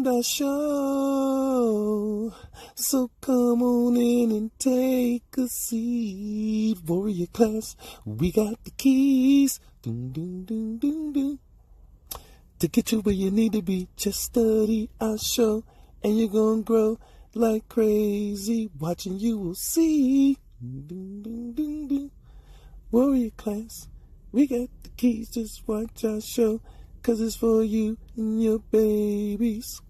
on the show. So come on in and take a seat. Warrior class, we got the keys. Doom, doom, doom, doom, doom. To get you where you need to be, just study our show. And you're gonna grow like crazy. Watching you will see. Doom, doom, doom, doom. Warrior class, we got the keys. Just watch our show. 'Cause it's for you and your babies.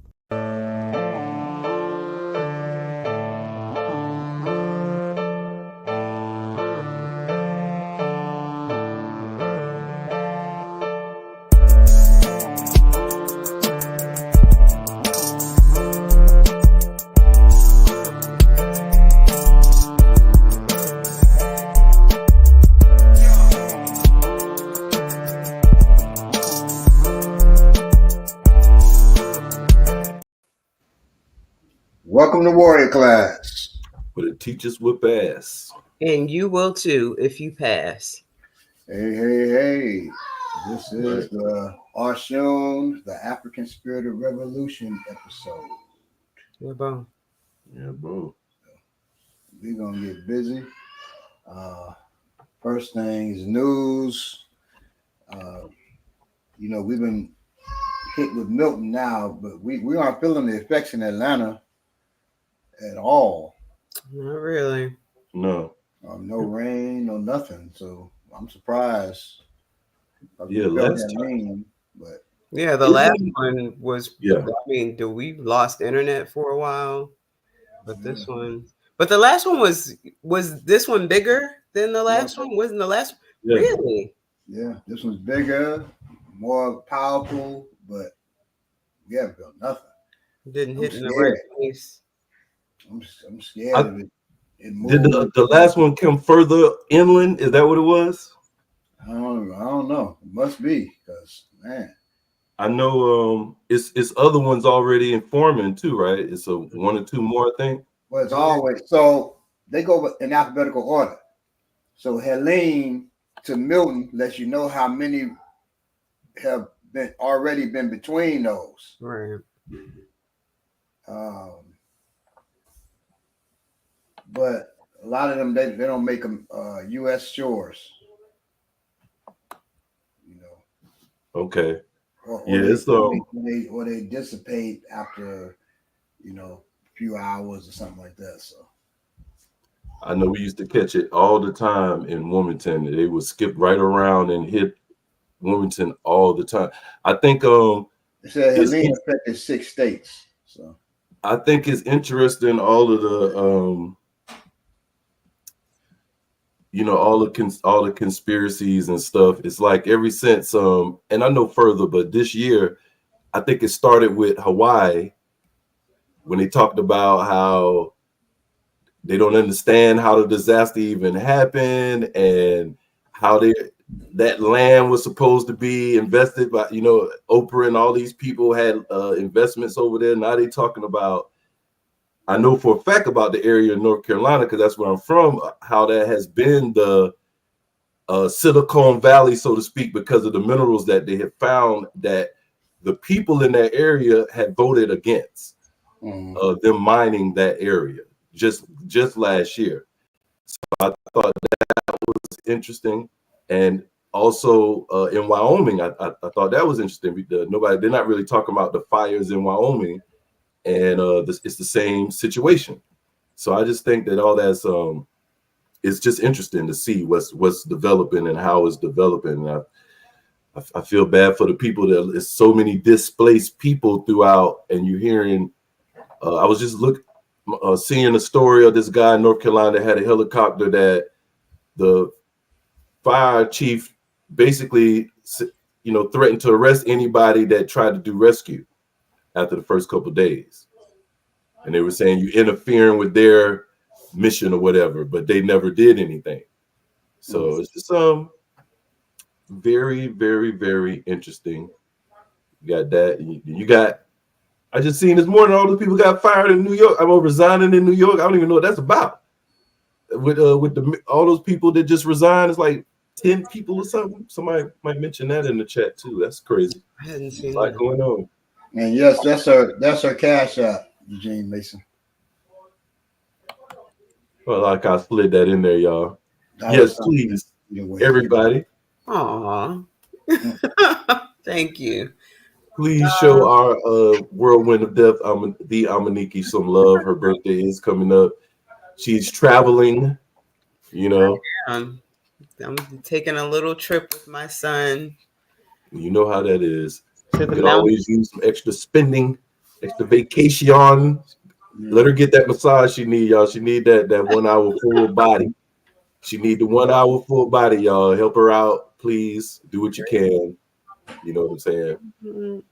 Welcome to Warrior Class. Where the teachers whip ass. And you will too if you pass. Hey. This is the Osun, the African Spirit of Revolution episode. Yeah, bro. We're going to get busy. First thing is news. We've been hit with Milton now, but we aren't feeling the effects in Atlanta at all. Not really. No. No rain, no nothing. So I'm surprised. Yeah, last time. But yeah, the last one was. Yeah. I mean, we lost internet for a while, but this one. But the last one was this one bigger than the last one? Wasn't the last? Yeah. Really? Yeah, this one's bigger, more powerful, but we haven't felt nothing. Didn't hit in the right place. I'm scared of it. Did the last one come further inland? Is that what it was? I don't know. It must be, because man, I know it's other ones already informing too, right? It's a one or two more, I think. Well, it's always so they go in alphabetical order. So Helene to Milton lets you know how many have already been between those. Right. But a lot of them they don't make them U.S. shores. Okay. Or they dissipate after a few hours or something like that. So I know we used to catch it all the time in Wilmington. They would skip right around and hit Wilmington all the time. I think they said Helene affected 6 states. So I think it's interesting all of the all the conspiracies and stuff. It's like ever since and I know further, but this year I think it started with Hawaii when they talked about how they don't understand how the disaster even happened and how that land was supposed to be invested by Oprah and all these people had investments over there. Now they talking about, I know for a fact about the area in North Carolina because that's where I'm from, how that has been the Silicon Valley, so to speak, because of the minerals that they have found that the people in that area had voted against them mining that area just last year. So I thought that was interesting. And also in Wyoming, I thought that was interesting. They're not really talking about the fires in Wyoming. And it's the same situation. So I just think that all that's it's just interesting to see what's developing and how it's developing. And I feel bad for the people that there's so many displaced people throughout, and you're hearing. I was just seeing a story of this guy in North Carolina that had a helicopter that the fire chief basically threatened to arrest anybody that tried to do rescue after the first couple of days. And they were saying you interfering with their mission or whatever, but they never did anything. So it's just very, very, very interesting. You got that. I just seen this morning all the people got fired in New York. I'm resigning in New York. I don't even know what that's about. With all those people that just resigned, it's like 10 people or something. Somebody might mention that in the chat too. That's crazy. I hadn't seen a lot going on. And yes, that's her cash app, Eugene Mason. Well, like I slid that in there, y'all. Yes, please, everybody. Aw. Thank you. Please show our whirlwind of death, the Amaniki, some love. Her birthday is coming up. She's traveling, you know. I'm taking a little trip with my son. You know how that is. To You the could mountain. always use some extra spending, extra vacation. Let her get that massage she need, y'all. She need that 1 hour full body. She need the 1 hour full body, y'all. Help her out, please. Do what you can. You know what I'm saying?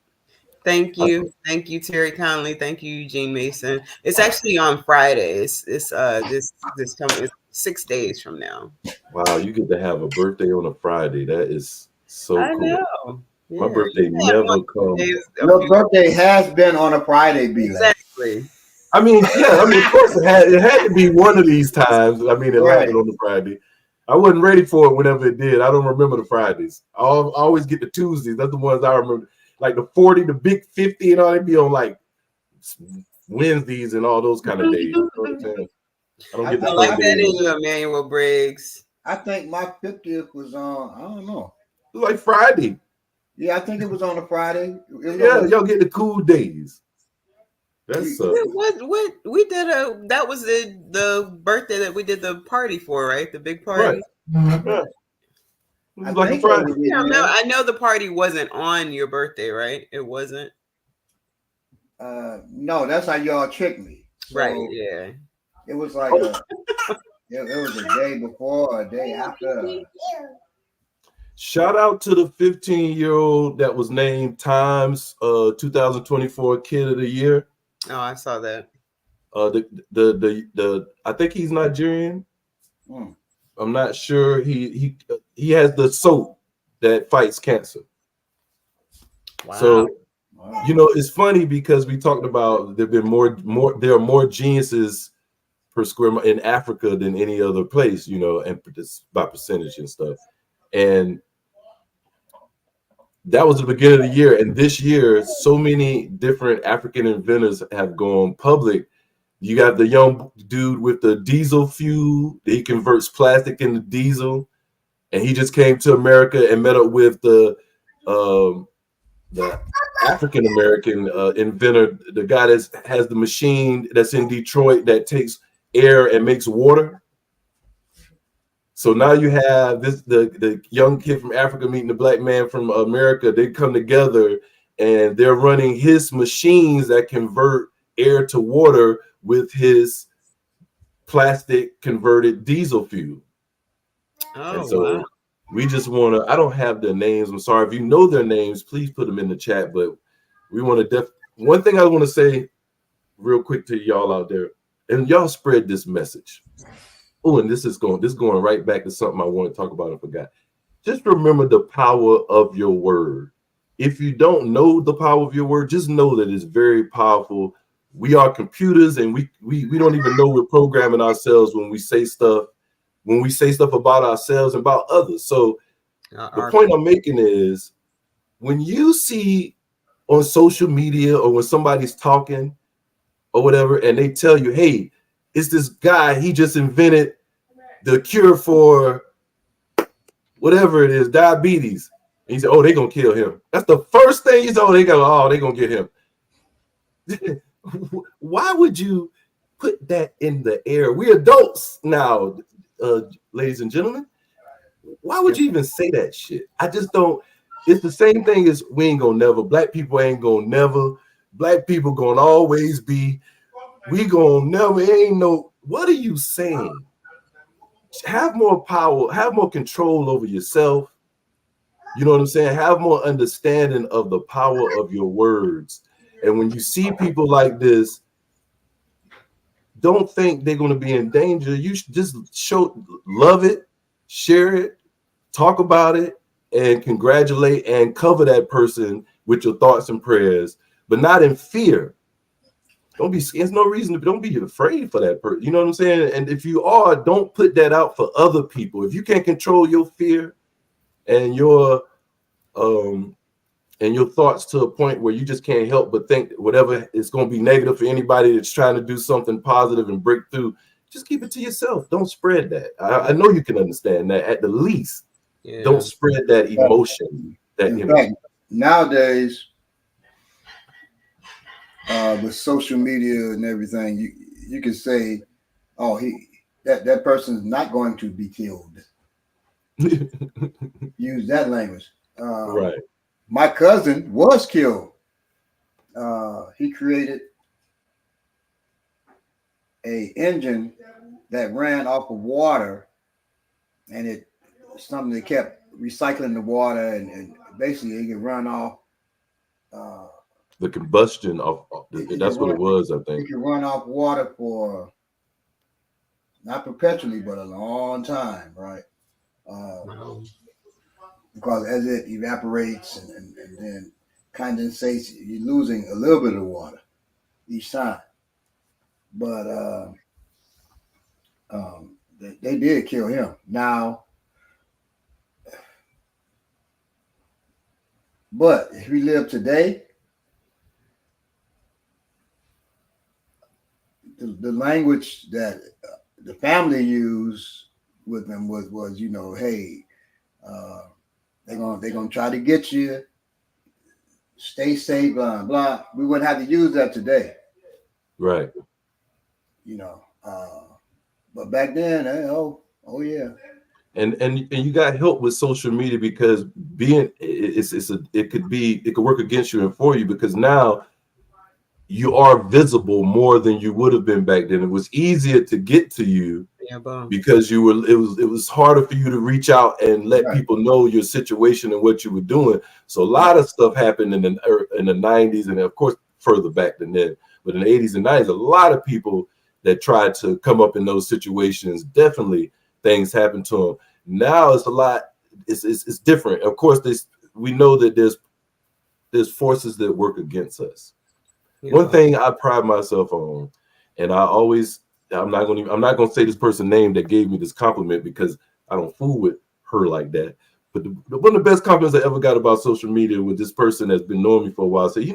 Thank you, Terry Conley. Thank you, Eugene Mason. It's actually on Friday. It's this coming. It's 6 days from now. Wow, you get to have a birthday on a Friday. That is so I cool. know. My Yeah. birthday never comes. Your birthday has been on a Friday, B. Exactly. I mean, yeah, of course it had to be one of these times. I mean, it happened on the Friday. I wasn't ready for it whenever it did. I don't remember the Fridays. I always get the Tuesdays. That's the ones I remember. Like the 40, the big 50 and all, they be on like Wednesdays and all those kind of days. You know what I'm saying? I don't get the I like Sundays. that in you, Emmanuel Briggs. I think my 50th was on, I don't know. It was like Friday. Yeah, I think it was on a Friday. Yeah, y'all get the cool days. That's what we did that was the birthday that we did the party for, right? The big party. Right. I like a Friday. I know the party wasn't on your birthday, right? It wasn't. No, that's how y'all tricked me. So right, yeah. It was like it was a day before or a day after. Shout out to the 15-year-old that was named Times 2024 Kid of the Year. Oh, I saw that. The I think he's Nigerian. I'm not sure. He has the soap that fights cancer. Wow. So it's funny because we talked about there are more geniuses per square mile in Africa than any other place, and by percentage and stuff. And that was the beginning of the year. And this year, so many different African inventors have gone public. You got the young dude with the diesel fuel. He converts plastic into diesel. And he just came to America and met up with the African American inventor, the guy that has the machine that's in Detroit that takes air and makes water. So now you have the young kid from Africa meeting the black man from America. They come together and they're running his machines that convert air to water with his plastic converted diesel fuel. Oh, and so wow. We just want to, I don't have their names. I'm sorry. If you know their names, please put them in the chat. But we want to one thing I want to say real quick to y'all out there, and y'all spread this message. Oh, and this is going right back to something I want to talk about. I forgot. Just remember the power of your word. If you don't know the power of your word, just know that it's very powerful. We are computers, and we don't even know we're programming ourselves when we say stuff about ourselves and about others. So the point I'm making is when you see on social media or when somebody's talking or whatever, and they tell you, hey, it's this guy, he just invented the cure for whatever it is, diabetes. And you say, oh, they're going to kill him. That's the first thing you say, they're going to get him. Why would you put that in the air? We're adults now, ladies and gentlemen. Why would you even say that shit? I just don't. It's the same thing as we ain't gonna never. Black people ain't gonna never. Black people gonna always be. We gonna never. Ain't no. What are you saying? Have more power. Have more control over yourself. You know what I'm saying? Have more understanding of the power of your words. And when you see people like this, don't think they're going to be in danger. You should just love it, share it, talk about it, and congratulate and cover that person with your thoughts and prayers, but not in fear. There's no reason don't be afraid for that person. You know what I'm saying? And if you are, don't put that out for other people. If you can't control your fear and your and your thoughts to a point where you just can't help but think whatever is going to be negative for anybody that's trying to do something positive and break through, just keep it to yourself. Don't spread that. I know you can understand that. At the least, don't spread that emotion, that In energy. fact, nowadays, with social media and everything, you can say, "Oh, that person is not going to be killed." Use that language. Right. My cousin was killed. He created a engine that ran off of water, and it something that kept recycling the water, and basically it could run off. The combustion of that's what it was, I It think. could run off water for not perpetually, but a long time, right? Because as it evaporates and then condensates, you're losing a little bit of water each time. But they did kill him. Now, but if we live today, the language that the family used with them was hey, they're gonna try to get you. Stay safe, blah blah. We wouldn't have to use that today, Right. you know. But back then, oh yeah. And you got help with social media, because it could work against you and for you, because now you are visible more than you would have been back then. It was easier to get to you because it was harder for you to reach out and let Right. people know your situation and what you were doing. So a lot of stuff happened in the 90s, and of course further back than then. But in the 80s and 90s, a lot of people that tried to come up in those situations, definitely things happened to them. Now it's a lot. It's different. Of course, we know that there's forces that work against us. One thing I pride myself on, and I'm not gonna say this person's name that gave me this compliment, because I don't fool with her like that. But one of the best compliments I ever got about social media was this person that's been knowing me for a while. Say,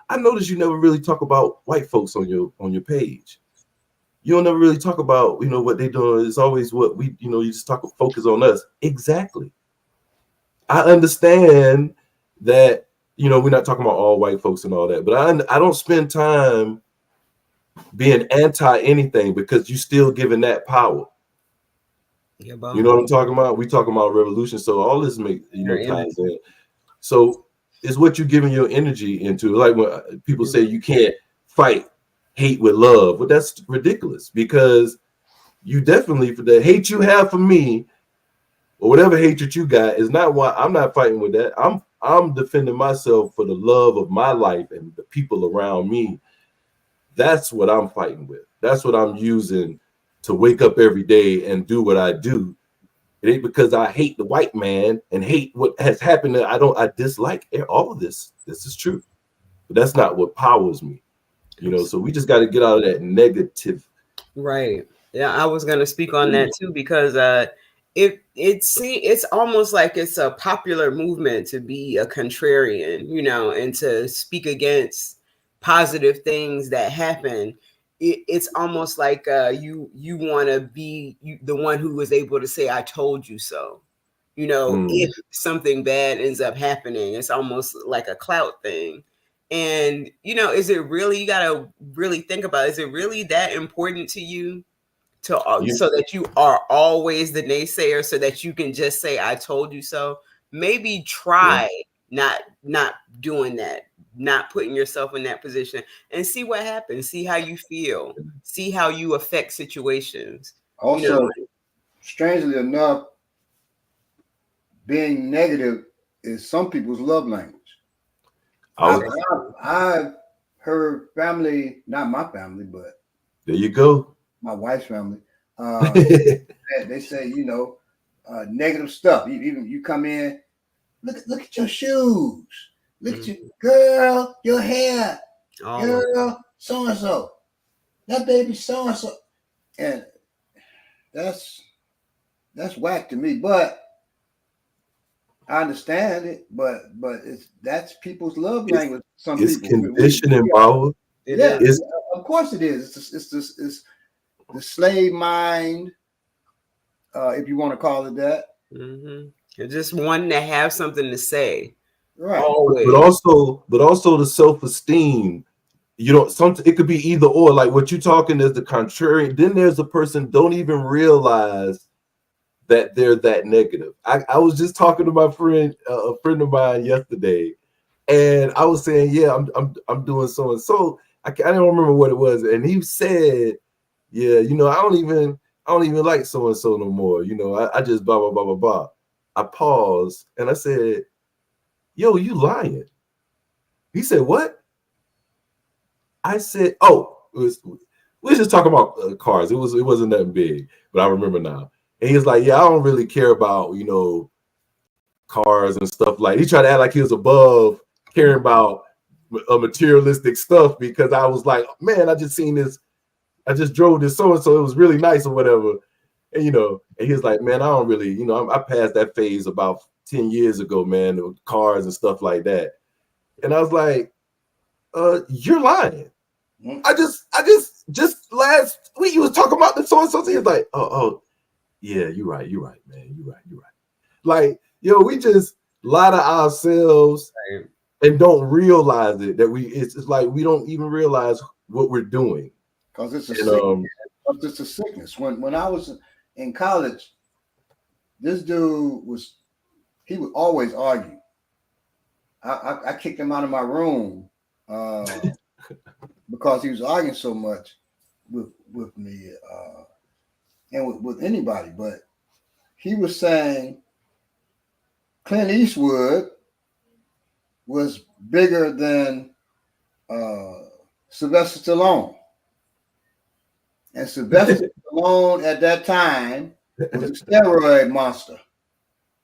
I noticed you never really talk about white folks on your page. You don't never really talk about what they doing. It's always what we you just focus on us. Exactly. I understand that we're not talking about all white folks and all that, but I don't spend time being anti anything, because you still giving that power. You know what I'm talking about? We talking about revolution, so all this ties in. So it's what you're giving your energy into. Like when people say you can't fight hate with love, well, that's ridiculous, because you definitely, for the hate you have for me, or whatever hatred you got, is not why I'm not fighting with that. I'm defending myself for the love of my life and the people around me. That's what I'm fighting with. That's what I'm using to wake up every day and do what I do. It ain't because I hate the white man and hate what has happened. I dislike all of this. This is true, but that's not what powers me. So we just got to get out of that negative. Right. Yeah, I was gonna speak on that too, because it's almost like it's a popular movement to be a contrarian, and to speak against positive things that happen. It's almost like you want to be the one who was able to say, "I told you so." If something bad ends up happening, it's almost like a clout thing. And is it really, you gotta really think about it, is it really that important to you so that you are always the naysayer, so that you can just say, "I told you so"? Maybe try not doing that, not putting yourself in that position, and see what happens. See how you feel. See how you affect situations. Also, strangely enough, being negative is some people's love language. I've heard family, not my family, but there you go, my wife's family. They say, negative stuff. Even you come in, look at your shoes. Look at you, girl, your hair, girl, so and so. That baby, so and so, and that's whack to me. But I understand it, but that's people's love language. Some It's people, conditioning, bro. yeah, It's of course it is. It's the slave mind, if you want to call it that. Mm-hmm. Just wanting to have something to say, Right. always. but also the self-esteem. You know, it could be either or. Like what you're talking is the contrary. Then there's a person don't even realize that they're that negative. I was just talking to my friend, a friend of mine yesterday, and I was saying, yeah, I'm doing so and so. I don't remember what it was, and he said, yeah, you know, I don't even like so and so no more. You know, I just blah blah blah blah blah. I paused and I said, yo, you lying. He said, what? I said, oh, we was just talking about cars. It wasn't that big, but I remember now. And he was like, yeah, I don't really care about, you know, cars and stuff. Like he tried to act like he was above caring about materialistic stuff, because I was like, man, I just drove this so and so, it was really nice or whatever. And you know, and he was like, man, I don't really, you know, I passed that phase about 10 years ago, man, with cars and stuff like that. And I was like, you're lying. I just last week you was talking about the so and so. He was like, oh, yeah, you're right, man, you're right. Like, yo, we just lie to ourselves and don't realize it. That it's like we don't even realize what we're doing. Because it's a sickness. It's a sickness. When I was in college, this dude he would always argue. I kicked him out of my room because he was arguing so much with me and with anybody. But he was saying Clint Eastwood was bigger than Sylvester Stallone. And Sylvester Stallone at that time was a steroid monster.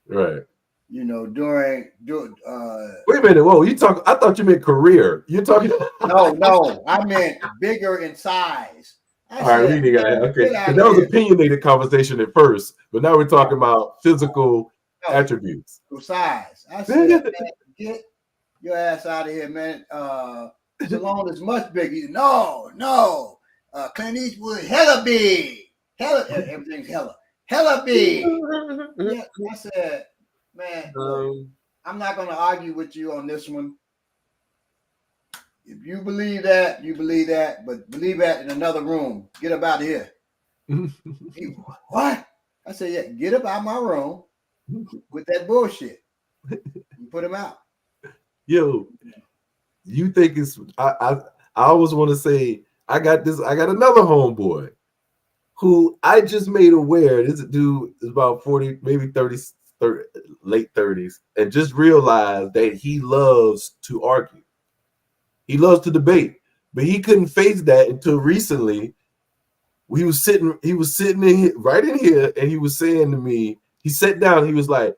Right. You know, during wait a minute, whoa, I thought you meant career. You're talking No, I meant bigger in size. All right, we got okay. That was opinionated conversation at first, but now we're talking about physical attributes. Size. I said, man, get your ass out of here, man. Stallone is much bigger. No. Clint Eastwood, hella big. Everything's hella big. Yeah, I said, man, I'm not going to argue with you on this one. If you believe that, you believe that, but believe that in another room. Get up out of here. What? I said, yeah, get up out of my room with that bullshit. You put him out. Yo, you think it's I always want to say I got another homeboy who I just made aware. This dude is about 40, maybe 30, late 30s, and just realized that he loves to argue. He loves to debate, but he couldn't face that until recently. He was sitting right in here, and he was saying to me, he sat down, he was like,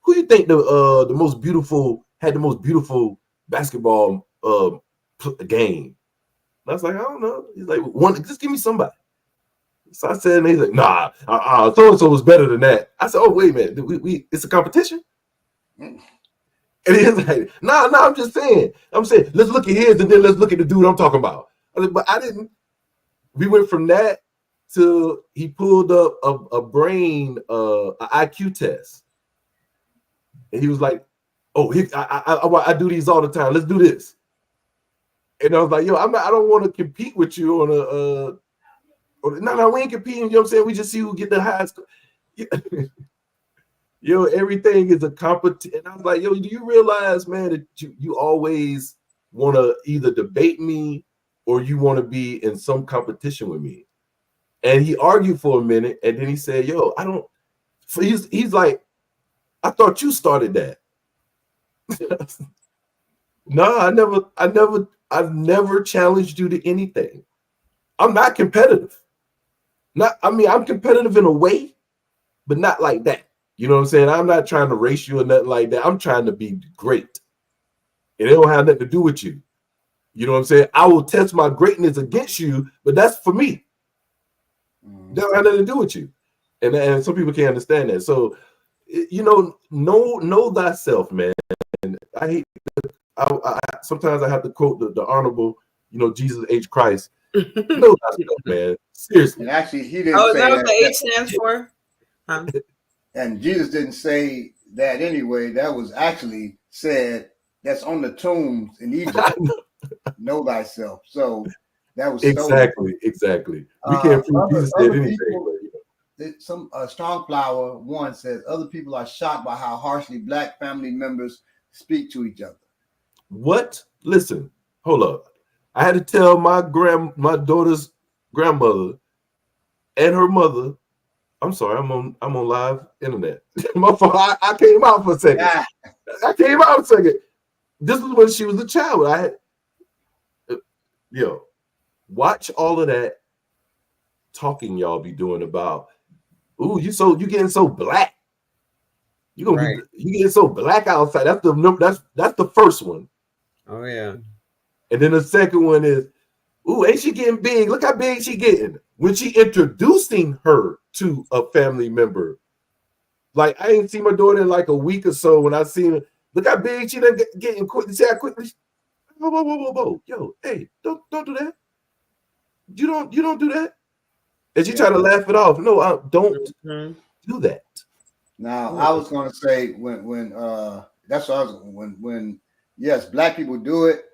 who do you think the most beautiful basketball game? And I was like, I don't know. He's like, just give me somebody. So I said, and he's like, nah, so-and-so was better than that. I said, oh, wait a minute, it's a competition? And he's like, nah, I'm just saying. I'm saying, let's look at his and then let's look at the dude I'm talking about. But I didn't. We went from that to he pulled up a brain, an IQ test. And he was like, oh, I do these all the time. Let's do this. And I was like, yo, I don't want to compete with you on no, we ain't competing. You know what I'm saying? We just see who get the highest. Yo, everything is a competition. And I was like, yo, do you realize, man, that you always want to either debate me or you want to be in some competition with me? And he argued for a minute, and then he said, yo, I don't. He's like, I thought you started that. No, I've never challenged you to anything. I'm not competitive. I'm competitive in a way, but not like that. You know what I'm saying? I'm not trying to race you or nothing like that. I'm trying to be great. And it don't have nothing to do with you. You know what I'm saying? I will test my greatness against you, but that's for me. That don't have nothing to do with you. And some people can't understand that. So know thyself, man. And I hate. I sometimes I have to quote the honorable, Jesus H. Christ. Know thyself, man. Seriously. And actually, he didn't Oh, is say that what that. the H stands for? Huh? And Jesus didn't say that anyway. That was actually said. That's on the tombs in Egypt. Know thyself. So that was stolen. Exactly. We can't prove Jesus said Other anything. people, But, some Strong Flower one says other people are shocked by how harshly Black family members speak to each other. what? Listen, hold up. I had to tell my daughter's grandmother and her mother. I'm sorry, I'm on live internet. My fault. I came out for a second. Yeah. I came out a second. This was when she was a child. I had watch all of that talking y'all be doing about, ooh, you getting so black. You getting so black outside. That's the first one. Oh yeah. And then the second one is, ooh, ain't she getting big? Look how big she getting. When she introducing her to a family member. Like, I ain't seen my daughter in like a week or so. When I seen her, look how big she done getting quick. See how quickly whoa. Yo, hey, don't do that. You don't do that. And she try to laugh it off. No, don't do that. Now I was gonna say when that's what I was when yes, Black people do it,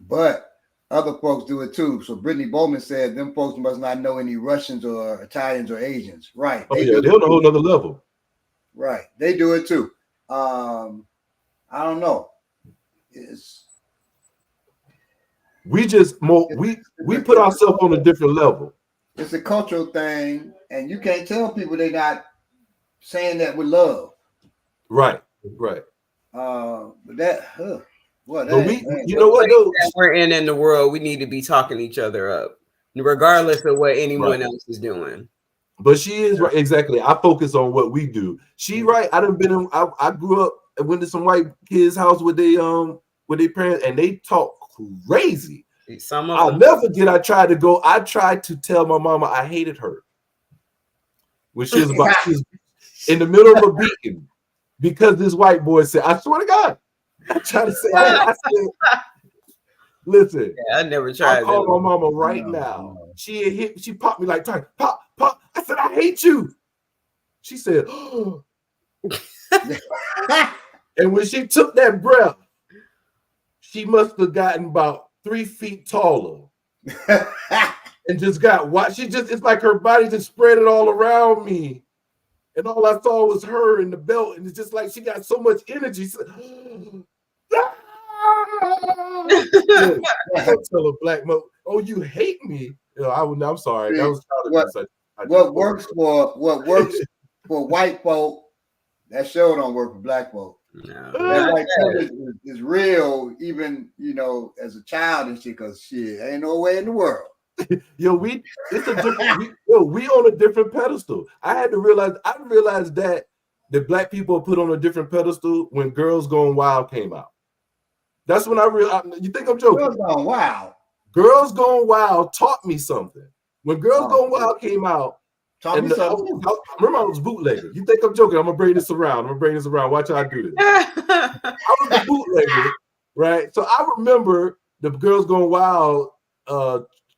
but other folks do it too. So Brittany Bowman said them folks must not know any Russians or Italians or Asians. Right. They're on a whole nother level. Right. They do it too. I don't know. We put ourselves on a different level. It's a cultural thing, and you can't tell people they're not saying that with love. Right. But that, you know what though? We're in the world, we need to be talking each other up, regardless of what anyone else is doing. But she is right. Exactly. I focus on what we do. She right. I grew up and went to some white kids' house with their parents, and they talk crazy. I'll never forget. I tried to tell my mama I hated her when she was in the middle of a beating because this white boy said, I swear to God, I tried to say, I said, listen, I never tried. I call my mama right now. She popped me like, pop. I said, I hate you. She said, oh. And when she took that breath, she must have gotten about 3 feet taller. And just it's like her body just spread it all around me. And all I saw was her in the belt. And it's just like she got so much energy. Don't tell a black mother, oh, you hate me. I'm sorry. That was what works for white folk, that show don't work for black folk. No. That white privilege is real, even as a child and shit, because shit ain't no way in the world. It's a different we on a different pedestal. I realized that the black people are put on a different pedestal when Girls Gone Wild came out. That's when I realized. You think I'm joking? Girls Gone Wild. Girls Gone Wild taught me something. When Girls Gone Wild came out, I remember I was bootlegger. You think I'm joking? I'm gonna bring this around. Watch how I do this. I was a bootlegger, right? So I remember the Girls Gone Wild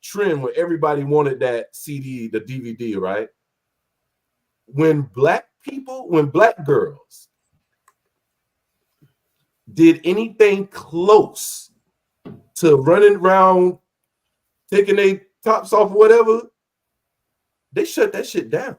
trend where everybody wanted that CD, the DVD, right? When black girls did anything close to running around, taking their tops off or whatever, they shut that shit down.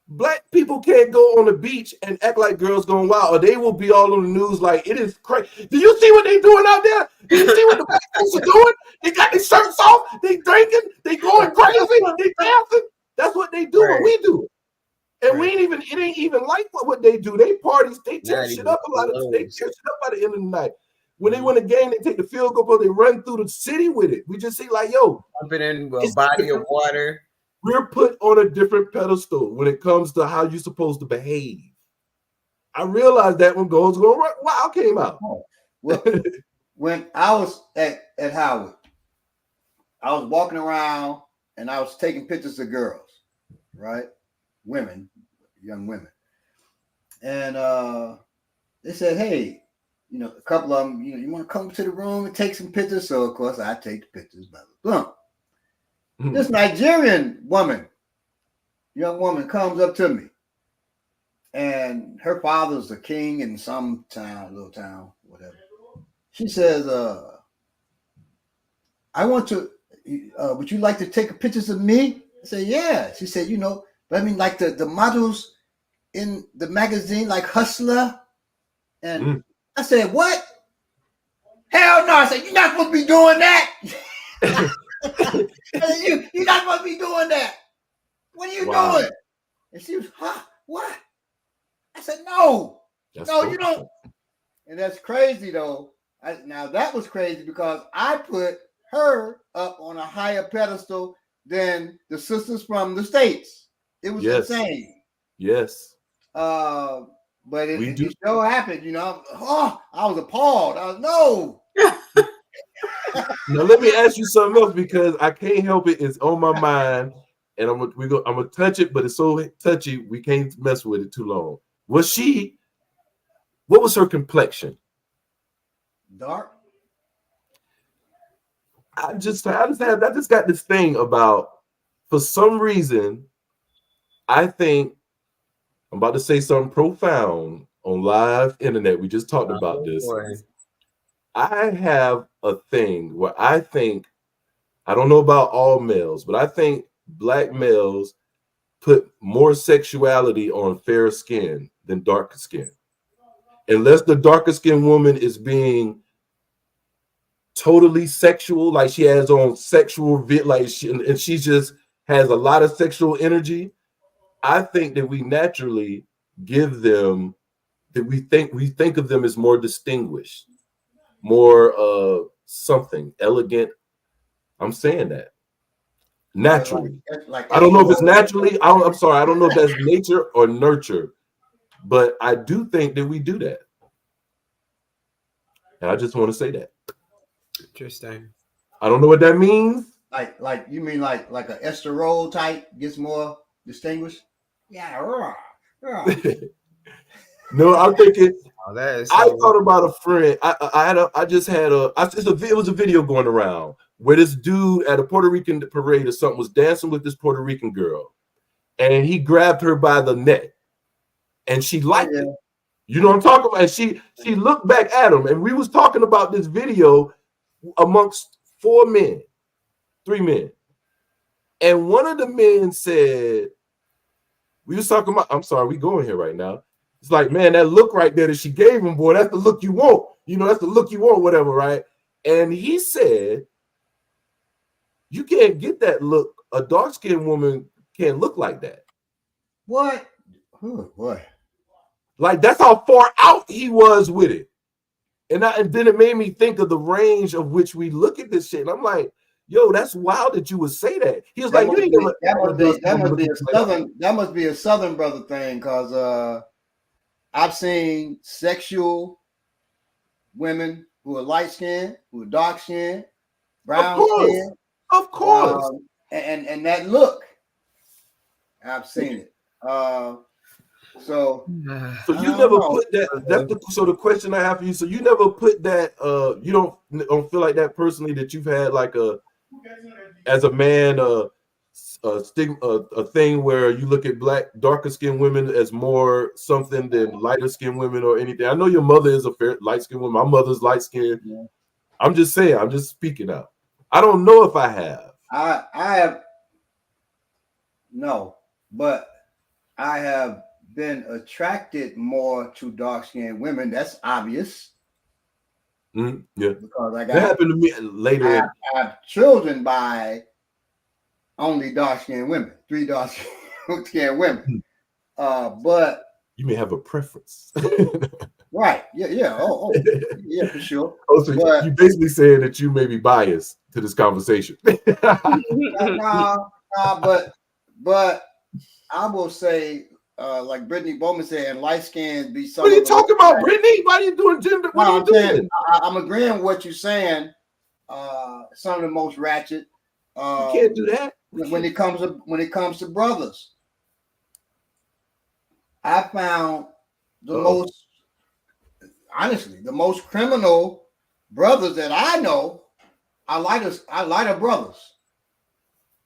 Black people can't go on the beach and act like Girls Gone Wild, or they will be all on the news like it is crazy. Do you see what they doing out there? Do you see what the black folks are doing? They got their shirts off, they drinking, they going crazy, they dancing. That's what they do when we do it. And it ain't even like what they do. They parties, they tear shit up by the end of the night. When they win a game, they take the field goal, but they run through the city with it. We just see like, yo, jumping in a body of water. We're put on a different pedestal when it comes to how you're supposed to behave. I realized that when Girls Gone Wild came out. Well, when I was at Howard, I was walking around and I was taking pictures of girls, right? Women, young women. And they said, hey, you know, a couple of them, you want to come to the room and take some pictures? So, of course, I take the pictures, blah, blah, blah. This Nigerian woman, young woman, comes up to me. And her father's a king in some town, little town, whatever. She says, I want to, would you like to take pictures of me? I said, yeah. She said, you know, but I mean, like the models in the magazine, like Hustler. And I said, what? Hell no. I said, you're not supposed to be doing that. I said, you're not supposed to be doing that. What are you doing? And she was, huh? What? I said, no. That's no, cool. You don't. And that's crazy, though. Now, that was crazy because I put her up on a higher pedestal than the sisters from the States. It was insane. Yes. But it so happened, you know. I was appalled. I was no. Now let me ask you something else because I can't help it. It's on my mind, and I'm gonna touch it, but it's so touchy we can't mess with it too long. What was her complexion? Dark. I just got this thing about, for some reason, I think I'm about to say something profound on live internet. We just talked about this. Boy. I have a thing where I think, I don't know about all males, but I think black males put more sexuality on fair skin than darker skin. Unless the darker skinned woman is being totally sexual, like she has on sexual and she just has a lot of sexual energy. I think that we naturally give them that we think of them as more distinguished, more something elegant. I'm saying that naturally. Like I don't know if it's naturally. I'm sorry. I don't know if that's nature or nurture, but I do think that we do that. And I just want to say that. Interesting. I don't know what that means. Like you mean like a esterol type gets more distinguished? Yeah. No, I'm thinking. I thought about a friend. It was a video going around where this dude at a Puerto Rican parade or something was dancing with this Puerto Rican girl, and he grabbed her by the neck, and she liked it. You know what I'm talking about? And she looked back at him, and we was talking about this video amongst three men, and one of the men said, we was talking about, I'm sorry, we going here right now. It's like, man, that look right there that she gave him, boy, that's the look you want. You know, that's the look you want, whatever, right? And he said, you can't get that look. A dark-skinned woman can't look like that. What? Oh, boy. Like, that's how far out he was with it. And then it made me think of the range of which we look at this shit. And I'm like, yo, that's wild that you would say that. He was like, that must be a Southern brother thing, because I've seen sexual women who are light skinned, who are dark skinned, brown skinned. Of course. And that look, I've seen it. So you never put that. So the question I have for you. So you never put that. You don't feel like that personally, that you've had like as a man a thing where you look at darker skinned women as more something than lighter skinned women or anything. I know your mother is a fair light skinned woman. My mother's light skinned. Yeah. I'm just saying. I'm just speaking out. I don't know if I have. I have no, but I have been attracted more to dark-skinned women. That's obvious. Mm-hmm. Yeah, because that happened to me later. I have children by only dark-skinned women, 3 dark-skinned women. But you may have a preference. Right? Yeah. Oh, yeah, for sure. Oh, so you basically saying that you may be biased to this conversation. No, but I will say, like Brittany Bowman said, and light skin be so. What are you talking about, Brittany? Why are you doing gender? What are you doing? I'm agreeing with what you're saying. Some of the most ratchet. You can't do that when it comes to brothers. I found the most, honestly, the most criminal brothers that I know are lighter brothers,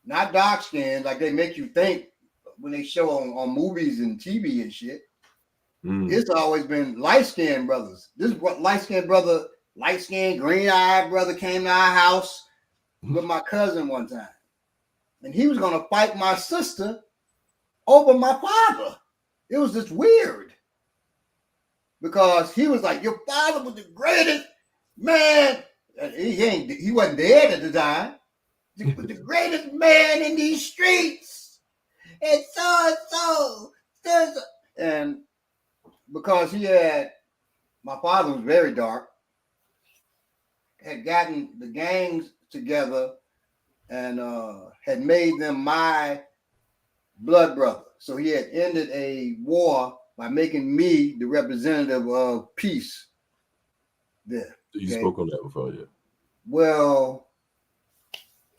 not dark skinned like they make you think when they show on movies and TV and shit. It's always been light skinned brothers. This light skinned brother, light skinned, green eyed brother came to our house with my cousin one time, and he was gonna fight my sister over my father. It was just weird because he was like, "Your father was the greatest man." He wasn't dead at the time. He was the greatest man in these streets, and so. And because my father was very dark, had gotten the gangs together and had made them my blood brother. So he had ended a war by making me the representative of peace there. You spoke on that before, yeah. Well,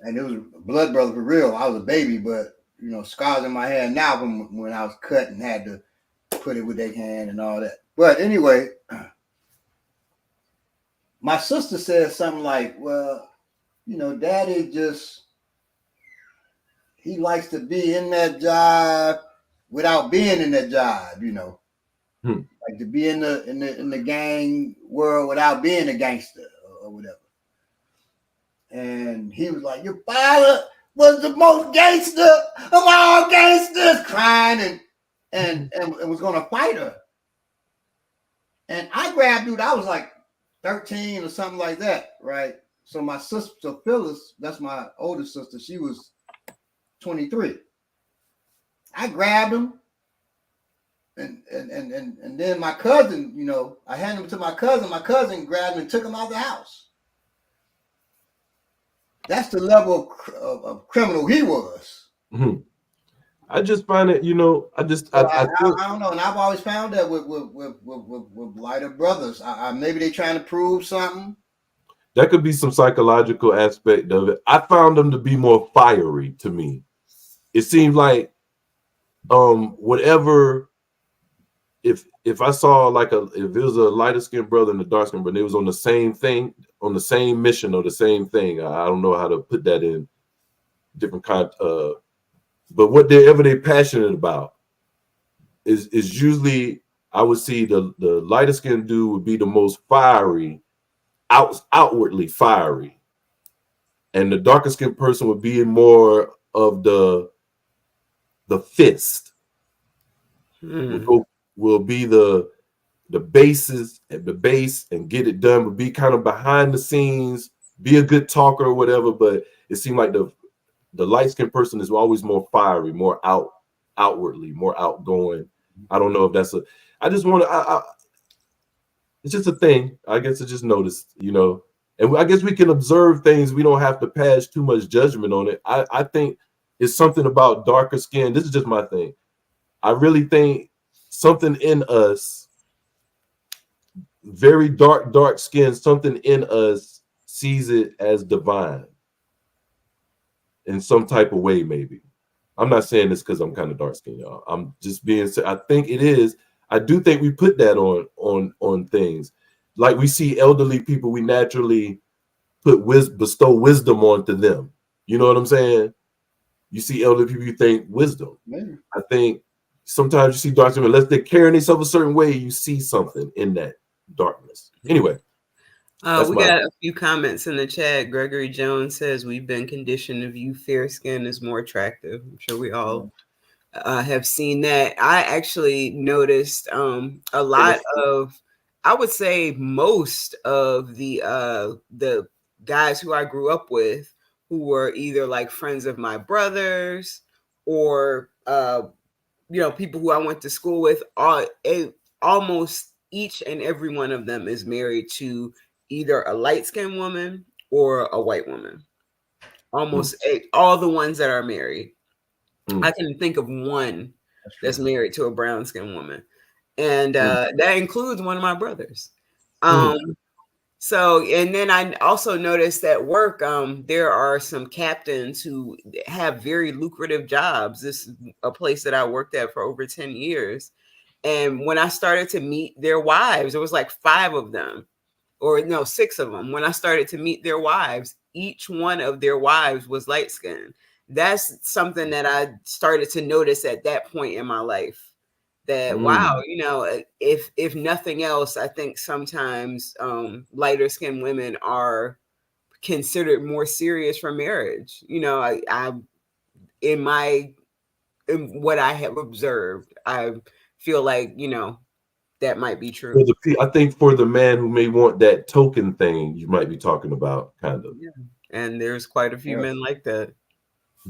and it was blood brother for real. I was a baby, but scars in my hand now from when I was cut and had to put it with their hand and all that. But anyway, my sister said something like, "Well, Daddy he likes to be in that job without being in that job, like to be in the gang world without being a gangster or whatever." And he was like, "Your father was the most gangster of all gangsters," crying and was gonna fight her. And I grabbed dude. I was like 13 or something like that, right? So my sister Phyllis, that's my older sister, she was 23. I grabbed him, and then my cousin, I handed him to my cousin. My cousin grabbed him and took him out of the house. That's the level of criminal he was. Mm-hmm. I just find it, I don't know, and I've always found that with lighter brothers. Maybe they're trying to prove something. That could be some psychological aspect of it. I found them to be more fiery to me. It seemed like whatever. If I saw if it was a lighter skinned brother and a dark skinned brother, they was on the same thing, on the same mission or the same thing. I don't know how to put that in different but whatever they're passionate about is usually, I would see the lighter skinned dude would be the most fiery, outwardly fiery, and the darker skinned person would be more of the fist. Will be the bases and the base and get it done, but be kind of behind the scenes, be a good talker or whatever. But it seemed like the light-skinned person is always more fiery, more outwardly, more outgoing. I don't know if that's I just want to, it's just a thing. I guess I just noticed, and I guess we can observe things. We don't have to pass too much judgment on it. I think it's something about darker skin. This is just my thing. I really think something in us, very dark skin, something in us sees it as divine in some type of way, maybe. I'm not saying this because I'm kind of dark skinned, y'all. I'm just I think it is. I do think we put that on things. Like we see elderly people, we naturally bestow wisdom onto them. You know what I'm saying? You see elderly people, you think wisdom. Maybe. I think sometimes you see dark skin, unless they're carrying themselves a certain way, you see something in that darkness. Anyway. We got a few comments in the chat. Gregory Jones says, "We've been conditioned to view fair skin as more attractive." I'm sure we all have seen that. I actually noticed a lot of, I would say most of the guys who I grew up with, who were either like friends of my brothers or people who I went to school with, almost each and every one of them is married to either a light-skinned woman or a white woman. Almost all the ones that are married. I can think of one that's married to a brown-skinned woman. And that includes one of my brothers. So, and then I also noticed at work, there are some captains who have very lucrative jobs. This is a place that I worked at for over 10 years. And when I started to meet their wives, it was like 5 of them, or no, 6 of them. When I started to meet their wives, each one of their wives was light skinned. That's something that I started to notice at that point in my life. That wow, if nothing else, I think sometimes lighter skinned women are considered more serious for marriage. I in what I have observed, I feel like that might be true. I think for the man who may want that token thing, you might be talking about, kind of. Yeah. And there's quite a few men like that.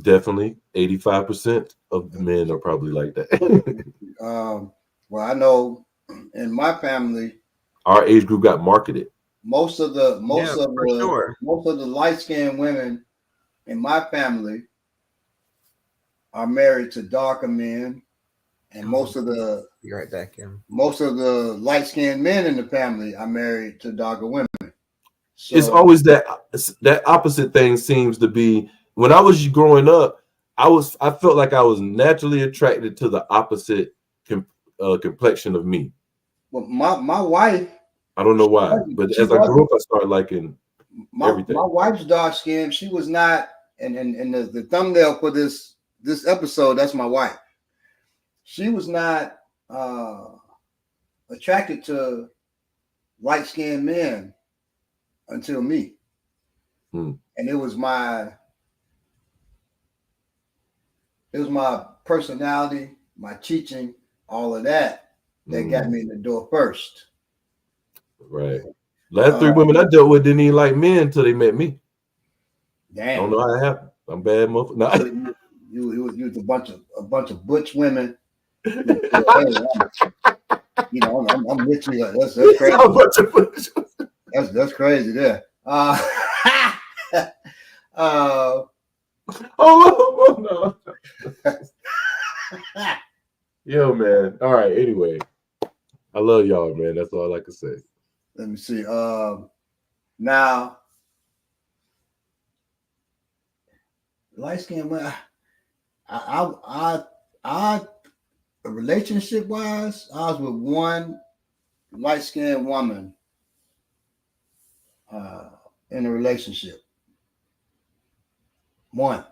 Definitely, 85% of the men are probably like that. Well, I know in my family, our age group got marketed. Most of the sure. light-skinned women in my family are married to darker men, and most of the Be right back, yeah. most of the light-skinned men in the family are married to darker women. So it's always that opposite thing seems to be. When I was growing up, I felt like I was naturally attracted to the opposite complexion of me. Well, my wife, I don't know why, but as I grew up, I started liking everything. My wife's dark skin. She was not, and the thumbnail for this episode, that's my wife. She was not attracted to light skinned men until me. And it was my personality, my teaching, all of that got me in the door first. Right. Last 3 women I dealt with didn't even like men until they met me. Damn. I don't know how it happened. I'm bad, motherfucker. Nah. You was a bunch of butch women. I'm with you. That's crazy. That's crazy there. Oh no. Yo, man. All right. Anyway, I love y'all, man. That's all I can say. Let me see. Now, light skin. I relationship wise, I was with one light skinned woman in a relationship. One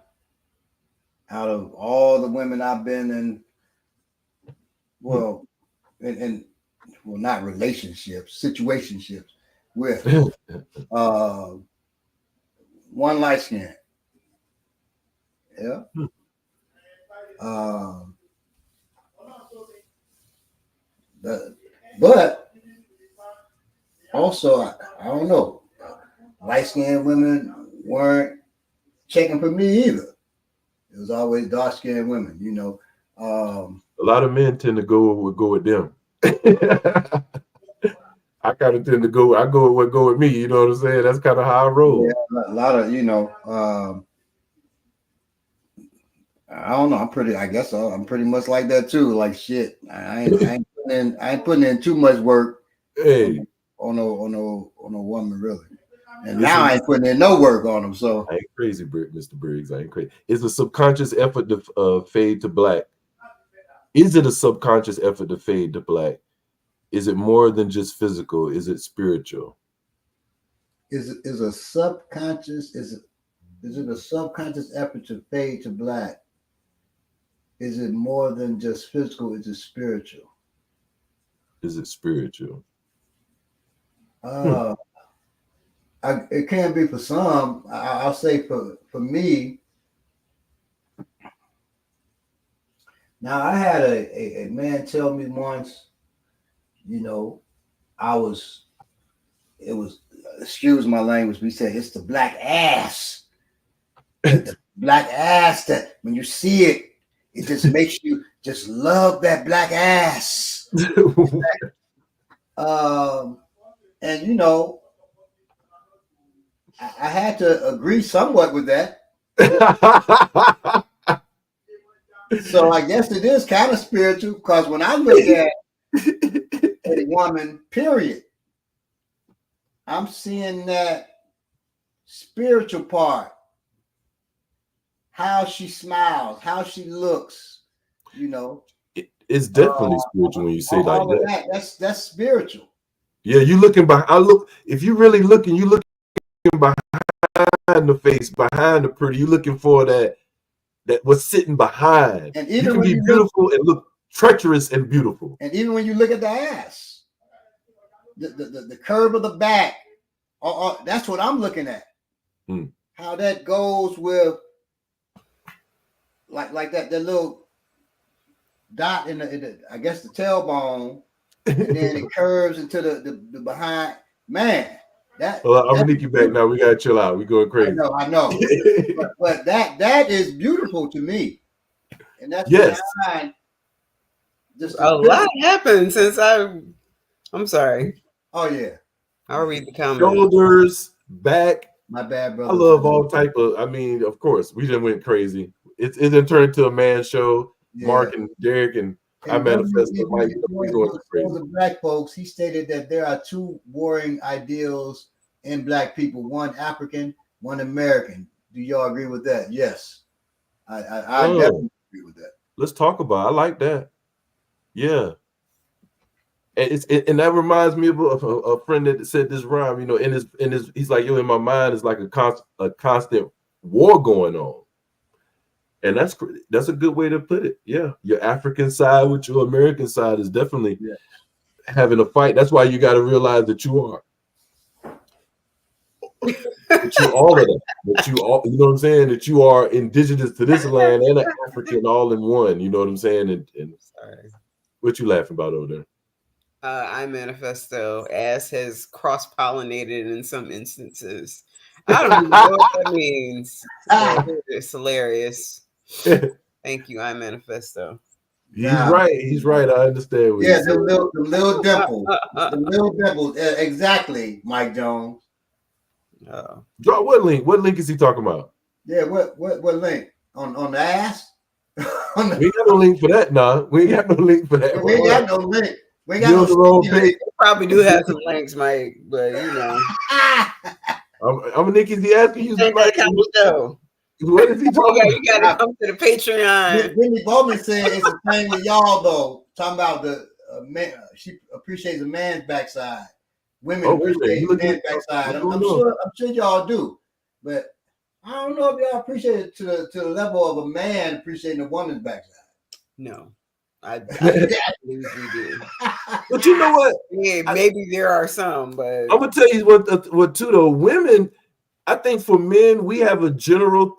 out of all the women I've been in, well, not relationships, situationships with. One light skin. Yeah. But also, I don't know. Light skinned women weren't checking for me either. It was always dark skinned women, A lot of men tend to go with them. I kind of tend to go with me. You know what I'm saying? That's kind of how I roll. Yeah, a lot of I don't know. I guess I'm pretty much like that too. Like shit, I ain't putting in too much work. Hey, on a woman really. And now I ain't putting in no work on them. So I ain't crazy, Mr. Briggs. I ain't crazy. It's a subconscious effort to fade to black. Is it a subconscious effort to fade to black? Is it more than just physical? Is it spiritual? Is it a subconscious? Is it a subconscious effort to fade to black? Is it more than just physical? Is it spiritual? Is it spiritual? It can be for some. I'll say for me. Now I had a man tell me once, it was, excuse my language, but he said it's the black ass. The black ass that when you see it, it just makes you just love that black ass. And I had to agree somewhat with that. So I guess it is kind of spiritual because when I look at a woman, period, I'm seeing that spiritual part, how she smiles, how she looks, It's definitely spiritual when you say like all of that. that's spiritual. Yeah, you looking behind. I look. If you really looking, you looking behind the face, behind the pretty. You looking for that what's sitting behind. And You even can when be you look, beautiful and look treacherous and beautiful. and even when you look at the ass, the curve of the back, that's what I'm looking at. How that goes with like that little dot in the I guess the tailbone, and then it curves into the behind. Man, Well, I'm gonna need you back now. We gotta chill out. We going crazy. I know. but that is beautiful to me, and that's yes. behind. A lot happened since I'm sorry. Oh yeah. I'll read the comments. Shoulders, back. My bad, brother. I love all type of. I mean, of course, we just went crazy. It didn't turn into a man show. Yeah. Mark and Derek and I manifest. We going crazy. The black folks, he stated that there are two warring ideals in black people: one African, one American. Do y'all agree with that? Yes, I definitely agree with that. Let's talk about it. I like that. Yeah. And that reminds me of a friend that said this rhyme, you know, in his he's like, yo, in my mind is like a constant war going on. And that's a good way to put it. Yeah. Your African side with your American side is definitely having a fight. That's why you got to realize that you are all of that. That you all, you know what I'm saying? That you are indigenous to this land and an African all in one. You know what I'm saying? And sorry. What you laughing about over there? I manifesto as has cross-pollinated in some instances. I don't even know what that means. So it's hilarious. Thank you, I manifesto. He's right. He's right. I understand. What the little dimple. The little dimple. Exactly, Mike Jones. Draw what link? What link is he talking about? Yeah, what link? On the ass? We ain't got no link for that, nah. We ain't got no link for that. We ain't got no link. We ain't got no wrong page. Probably do have some links, Mike, but you know. I'm Nikki's asking you. What is he talking about? You gotta come to the Patreon. Jimmy Bowman said it's the same with y'all though. Talking about the man, she appreciates a man's backside. Women appreciate a man's backside. I'm sure y'all do, but I don't know if y'all appreciate it to the level of a man appreciating a woman's backside. No. I believe we do. But you know what? Yeah, maybe there are some, but I'm gonna tell you what too though. Women, I think for men, we have a general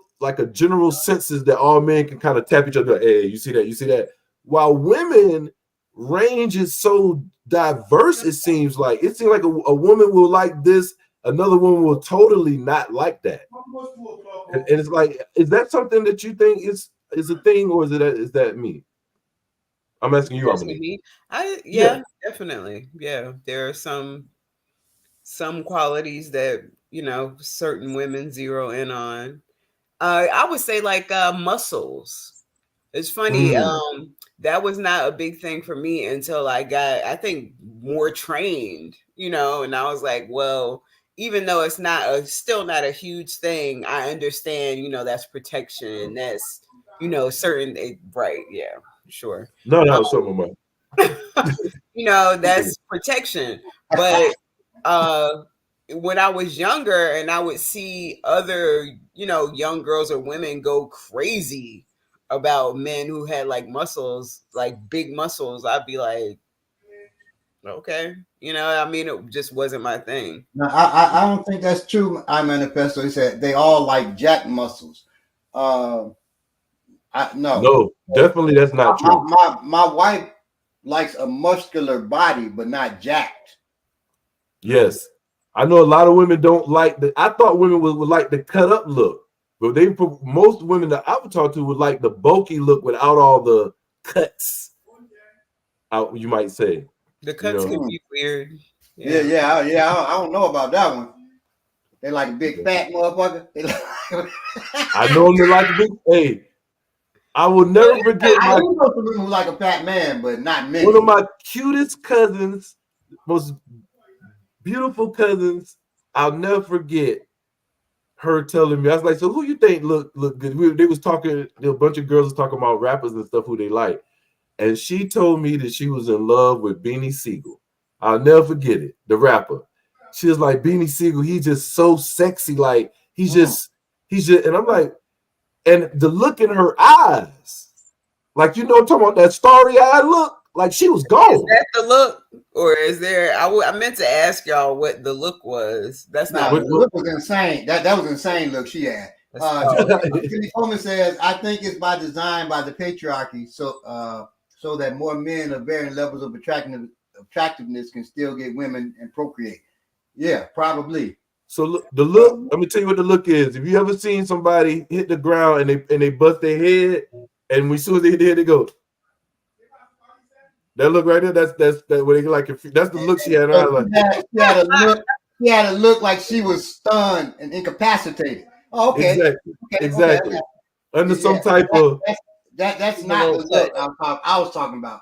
census that all men can kind of tap each other. Hey, you see that? You see that? While women range is so diverse, it seems like a woman will like this, another woman will totally not like that. And it's like, is that something that you think is a thing, or is that me? I'm asking you. Definitely. Yeah, there are some qualities that certain women zero in on. I would say like muscles. It's funny. That was not a big thing for me until I got, I think, more trained. And I was like, well, even though it's still not a huge thing, I understand. That's protection. That's certain. Right? Yeah. Sure. No, some of mine. That's protection. But when I was younger and I would see other, young girls or women go crazy about men who had like muscles, like big muscles, I'd be like, okay. It just wasn't my thing. No, I don't think that's true. I manifesto. He said they all like jack muscles. No, definitely that's not true. My wife likes a muscular body, but not jacked. Yes. I know a lot of women don't like I thought women would like the cut up look, but most women that I would talk to would like the bulky look without all the cuts out, you might say. The cuts can be weird. Yeah. I don't know about that one. They like a big fat motherfucker. I know them like a big. Hey, I will never forget. I know some women who like a fat man, but not many. One of my cutest cousins, most beautiful cousins, I'll never forget her telling me. I was like, "So who you think look good?" They was talking. A bunch of girls was talking about rappers and stuff who they like, and she told me that she was in love with Beanie Siegel. I'll never forget it. The rapper. She was like, Beanie Siegel, he's just so sexy. Like he's just, and I'm like, and the look in her eyes, like I'm talking about that starry-eyed look, like she was gone. Is that the look, or is there? I meant to ask y'all what the look was. That's not. The look was insane. That was insane look she had. Kenny Coleman says, I think it's by design by the patriarchy, so that more men of varying levels of attractiveness can still get women and procreate. Yeah, probably. So look, the look. Let me tell you what the look is. If you ever seen somebody hit the ground and they bust their head, and as soon as they hit their head, they go. That look right there. That's what they like. That's the look she had. She had a look like she was stunned and incapacitated. Oh, okay. Exactly. Okay. Under some type of. That's not the look I was talking about.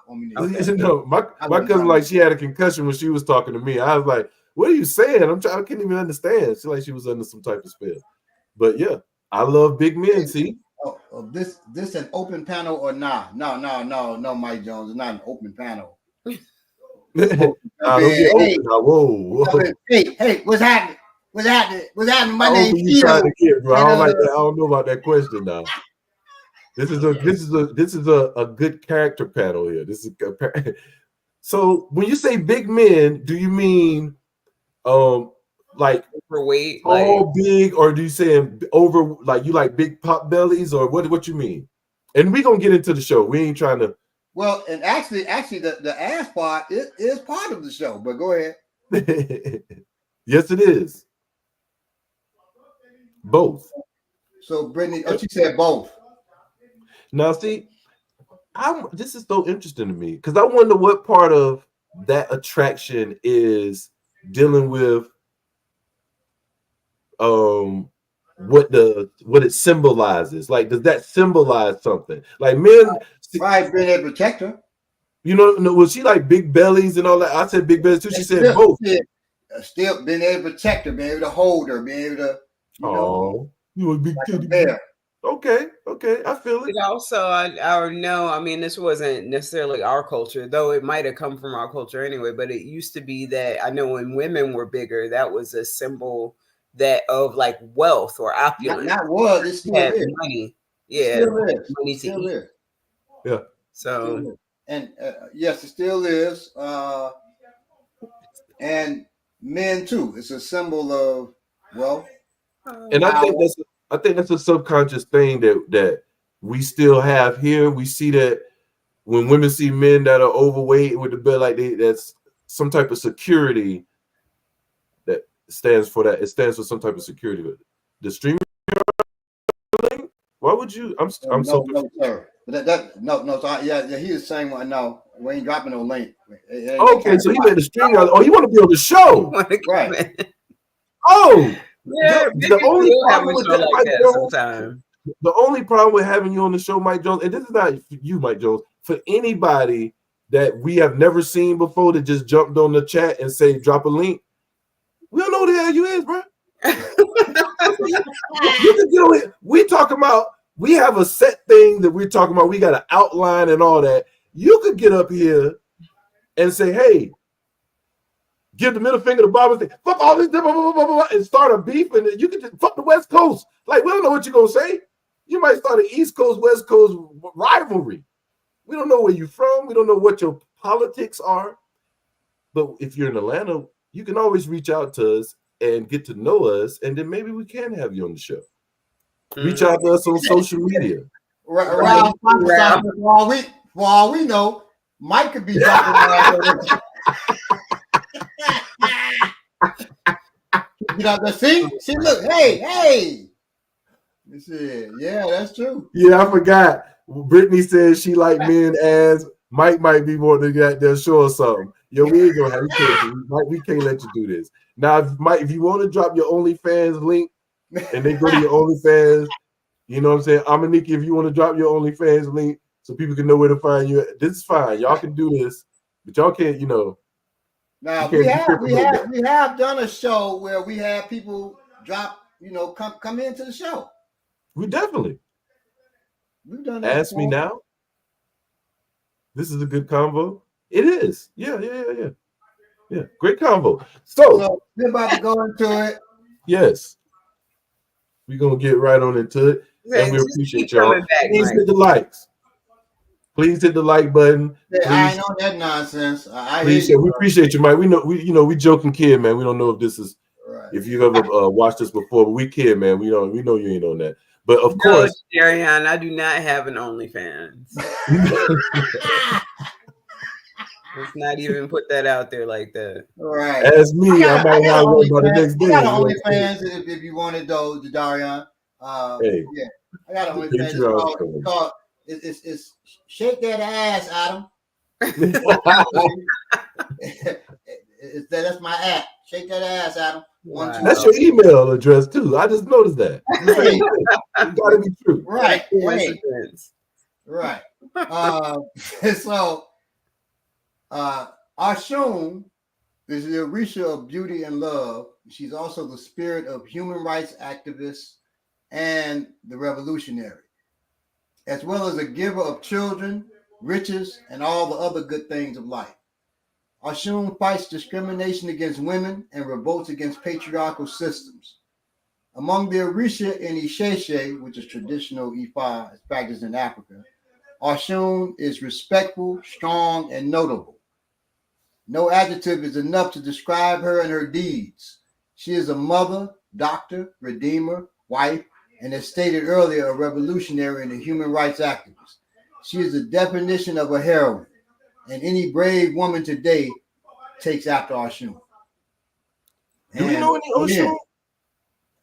My cousin, like, she had a concussion when she was talking to me. I was like, what are you saying? I can't even understand. She was under some type of spell. But yeah, I love big men, see? This an open panel or nah? No, Mike Jones. It's not an open panel. Whoa. Hey, what's happening? What's happening? My name's Tito. Bro. I don't like that. I don't know about that question now. This is a good character panel here. So when you say big men, do you mean like overweight, all big, or do you say over, like you like big pop bellies, or what you mean? And we gonna get into the show. We ain't trying to. Well, and actually, the ass part is part of the show. But go ahead. Yes, it is. Both. So Brittany, she said both. Now, see, this is so interesting to me because I wonder what part of that attraction is dealing with what it symbolizes. Like, does that symbolize something? Like men, right, being able to protect her. Was she like big bellies and all that? I said big bellies too. She said both. Still being able to protect her, being able to hold her, being able to. You a big titty bear. Okay, I feel it. And also, I know. I mean, this wasn't necessarily our culture, though it might have come from our culture anyway. But it used to be that I know when women were bigger, that was a symbol that of like wealth or opulence. Not was, it still is. Money, yeah, money to still eat. Is. Yeah. So, and yes, it still is. And men too. It's a symbol of wealth. And I think that's a subconscious thing that we still have here. We see that when women see men that are overweight with the belly, like that's some type of security that stands for that. It stands for some type of security. But the streamer, why would you? I'm so no, sir. But no. So he was saying, no, we ain't dropping no link. Okay, so he made the stream. Oh, you want to be on the show, right? Oh. Yeah, the only problem with that, Mike Jones, the only problem with having you on the show, Mike Jones, and this is not you, Mike Jones, for anybody that we have never seen before that just jumped on the chat and say drop a link, we don't know who the hell you is, bro. You can get on it. We have a set thing that we're talking about. We got an outline and all that. You could get up here and say, hey, give the middle finger to Bob and say, fuck all this, blah, blah, blah, blah, blah, and start a beef, and you can just fuck the West Coast. Like, we don't know what you're going to say. You might start an East Coast, West Coast rivalry. We don't know where you're from. We don't know what your politics are. But if you're in Atlanta, you can always reach out to us and get to know us, and then maybe we can have you on the show. Reach out to us on social media. For all we know, Mike could be jumping see, look, hey. Yeah, that's true. Yeah, I forgot. Brittany says she like men as Mike might be more than that. They'll show us something. Yo, we ain't gonna have Mike. We can't let you do this. Now, if you want to drop your OnlyFans link and they go to your OnlyFans, you know what I'm saying? Amanika, if you want to drop your OnlyFans link so people can know where to find you, this is fine. Y'all can do this, but y'all can't, Now we have done a show where we had people drop, come into the show. We definitely. We've done that. Ask me now. This is a good convo. It is. Yeah. Great convo. So we're about to go into it. yes, we're gonna get right on into it, and we Just appreciate keep y'all. coming back, Please Mike. hit the likes. Please hit the like button. Yeah, I Please, ain't on that nonsense. I hear please share. you. We appreciate you, Mike. We know we joking kid, man. We don't know if this is Right. if you've ever watched this before, but we kid, man. We know you ain't on that. But of No, course, Darian, I do not have an OnlyFans. Let's not even put that out there like that. Right. As me, I might have one by the next day. I got an OnlyFans if you wanted those, Darian. Hey, yeah, I got an the OnlyFans. It's called it's Shake That Ass, Adam. That's my app. Shake That Ass, Adam. Wow. That's your email address too. I just noticed that. It gotta be true. Right. Right. So Osun is the Orisa of Beauty and Love. She's also the spirit of human rights activists and the revolutionary, as well as a giver of children, riches, and all the other good things of life. Osun fights discrimination against women and revolts against patriarchal systems. Among the Orisha in Isheshe, which is traditional Ifa, is practiced in Africa, Osun is respectful, strong, and notable. No adjective is enough to describe her and her deeds. She is a mother, doctor, redeemer, wife, and as stated earlier, a revolutionary and a human rights activist. She is the definition of a heroine, and any brave woman today takes after Osun. Do we know any Osun?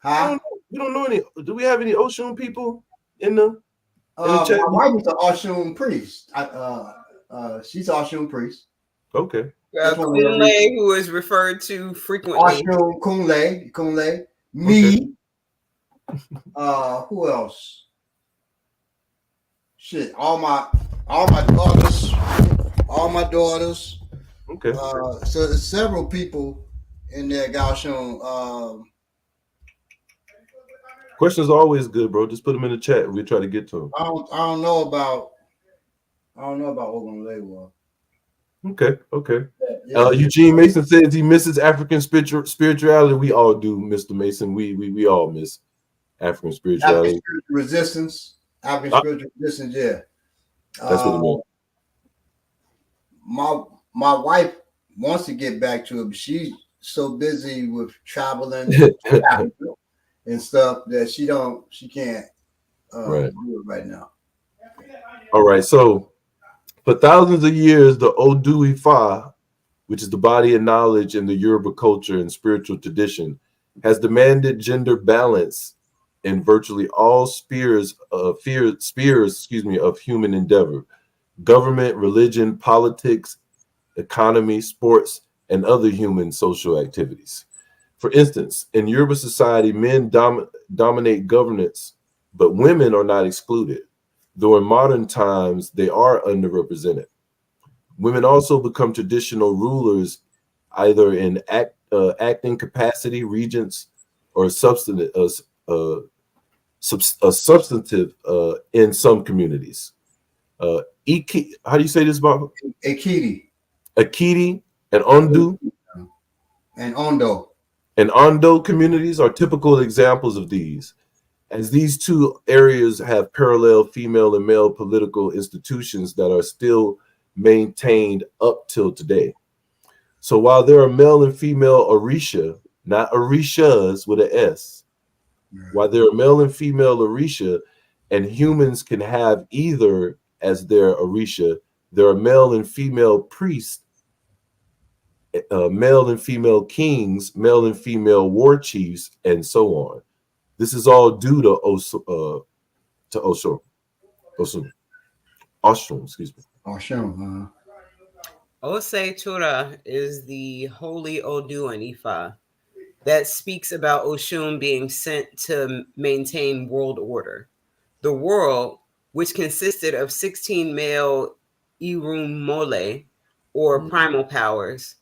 Huh? We don't know any. Do we have any Osun people in the chat? My wife is an Osun priest. She's an Osun priest. Okay. Kunle, who is referred to frequently. Osun Kunle. Me. Okay. Who else? Shit. All my daughters. Okay. So there's several people in there, Osun. Questions are always good, bro. Just put them in the chat. We try to get to them. I don't know about Ogunlewa. Okay. Eugene Mason says he misses African spirituality. We all do, Mr. Mason. We all miss African spirituality. African resistance. African spiritual resistance, yeah. That's what it means. My wife wants to get back to it, but she's so busy with traveling and stuff that she can't do it right now. All right, so for thousands of years, the Odu Ifa, which is the body of knowledge in the Yoruba culture and spiritual tradition, has demanded gender balance in virtually all spheres of human endeavor: government, religion, politics, economy, sports, and other human social activities. For instance, in Yoruba society, men dominate governance, but women are not excluded, though in modern times they are underrepresented. Women also become traditional rulers, either in acting capacity, regents, or substantive in some communities. How do you say this, Bob? Akiti and Ondu. And Ondo. And Ondo communities are typical examples of these, as these two areas have parallel female and male political institutions that are still maintained up till today. So while there are male and female Orisha, not Orishas with an S, while there are male and female Orisha, and humans can have either as their Orisha, there are male and female priests, male and female kings, male and female war chiefs, and so on. This is all due to Osun, excuse me. Osun. Ose Tura is the holy Odu and Ifa that speaks about Oshun being sent to maintain world order. The world, which consisted of 16 male Irumole, or primal powers,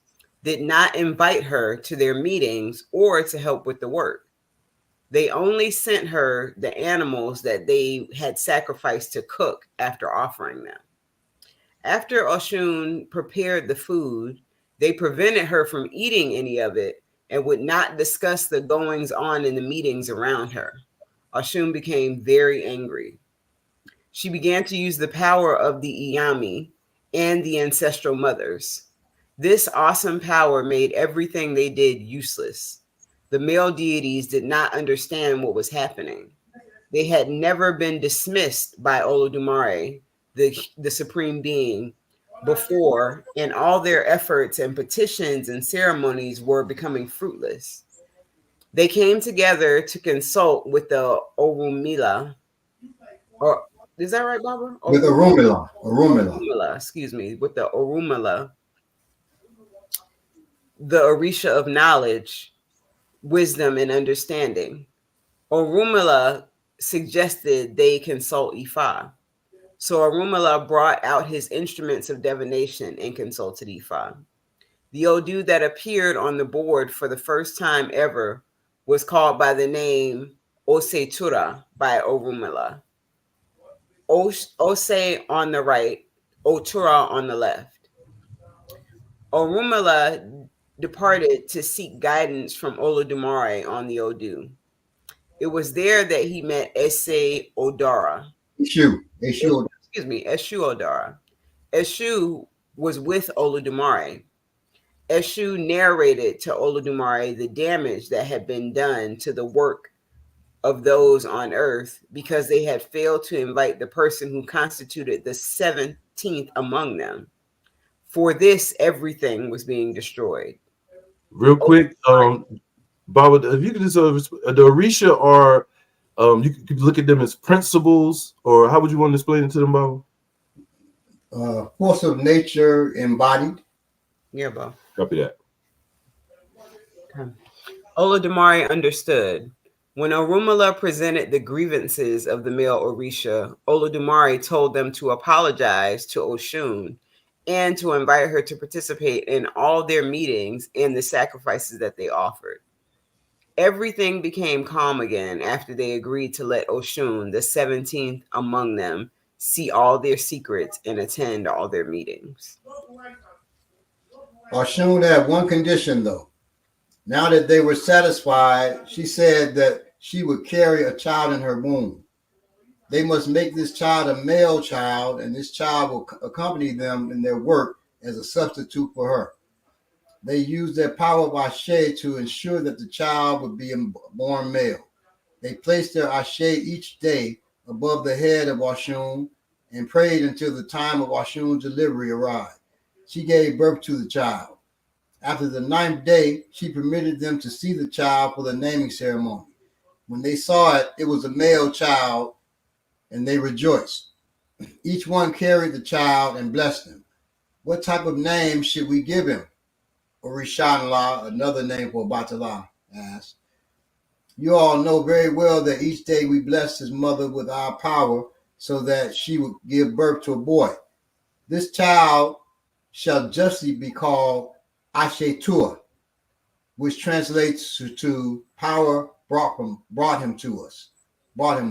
did not invite her to their meetings or to help with the work. They only sent her the animals that they had sacrificed to cook after offering them. After Osun prepared the food, they prevented her from eating any of it and would not discuss the goings on in the meetings around her. Osun became very angry. She began to use the power of the Iyami and the ancestral mothers. This awesome power made everything they did useless. The male deities did not understand what was happening. They had never been dismissed by Olodumare, the supreme being, before, and all their efforts and petitions and ceremonies were becoming fruitless. They came together to consult with the Orumila, or is that right, Barbara? With Orumila. Orumila, excuse me, with the Orumila, the Orisha of knowledge, wisdom, and understanding. Orumila suggested they consult Ifa. So Orumila brought out his instruments of divination and consulted Ifa. The Odu that appeared on the board for the first time ever was called by the name Osetura by Orumila. Ose on the right, Otura on the left. Orumila departed to seek guidance from Olodumare on the Odu. It was there that he met Ese Odara. Eshu Odara. Eshu was with Olodumare. Eshu narrated to Olodumare the damage that had been done to the work of those on earth because they had failed to invite the person who constituted the 17th among them. For this, everything was being destroyed. Real quick, Baba, if you could just the Orisha are, you could look at them as principles, or how would you want to explain it to them, Baba? Force of nature embodied. Yeah, Bob. Copy that. Okay. Olodumare understood. When Orumila presented the grievances of the male Orisha, Olodumare told them to apologize to Osun and to invite her to participate in all their meetings and the sacrifices that they offered. Everything became calm again after they agreed to let Osun, the 17th among them, see all their secrets and attend all their meetings. Osun had one condition, though. Now that they were satisfied, she said that she would carry a child in her womb. They must make this child a male child, and this child will accompany them in their work as a substitute for her. They used their power of Ashe to ensure that the child would be born male. They placed their Ashe each day above the head of Osun and prayed until the time of Osun's delivery arrived. She gave birth to the child. After the 9th day, she permitted them to see the child for the naming ceremony. When they saw it, it was a male child, and they rejoiced. Each one carried the child and blessed him. What type of name should we give him? Orishanla, another name for Batala, asked. You all know very well that each day we blessed his mother with our power so that she would give birth to a boy. This child shall justly be called Ashetua, which translates to power brought him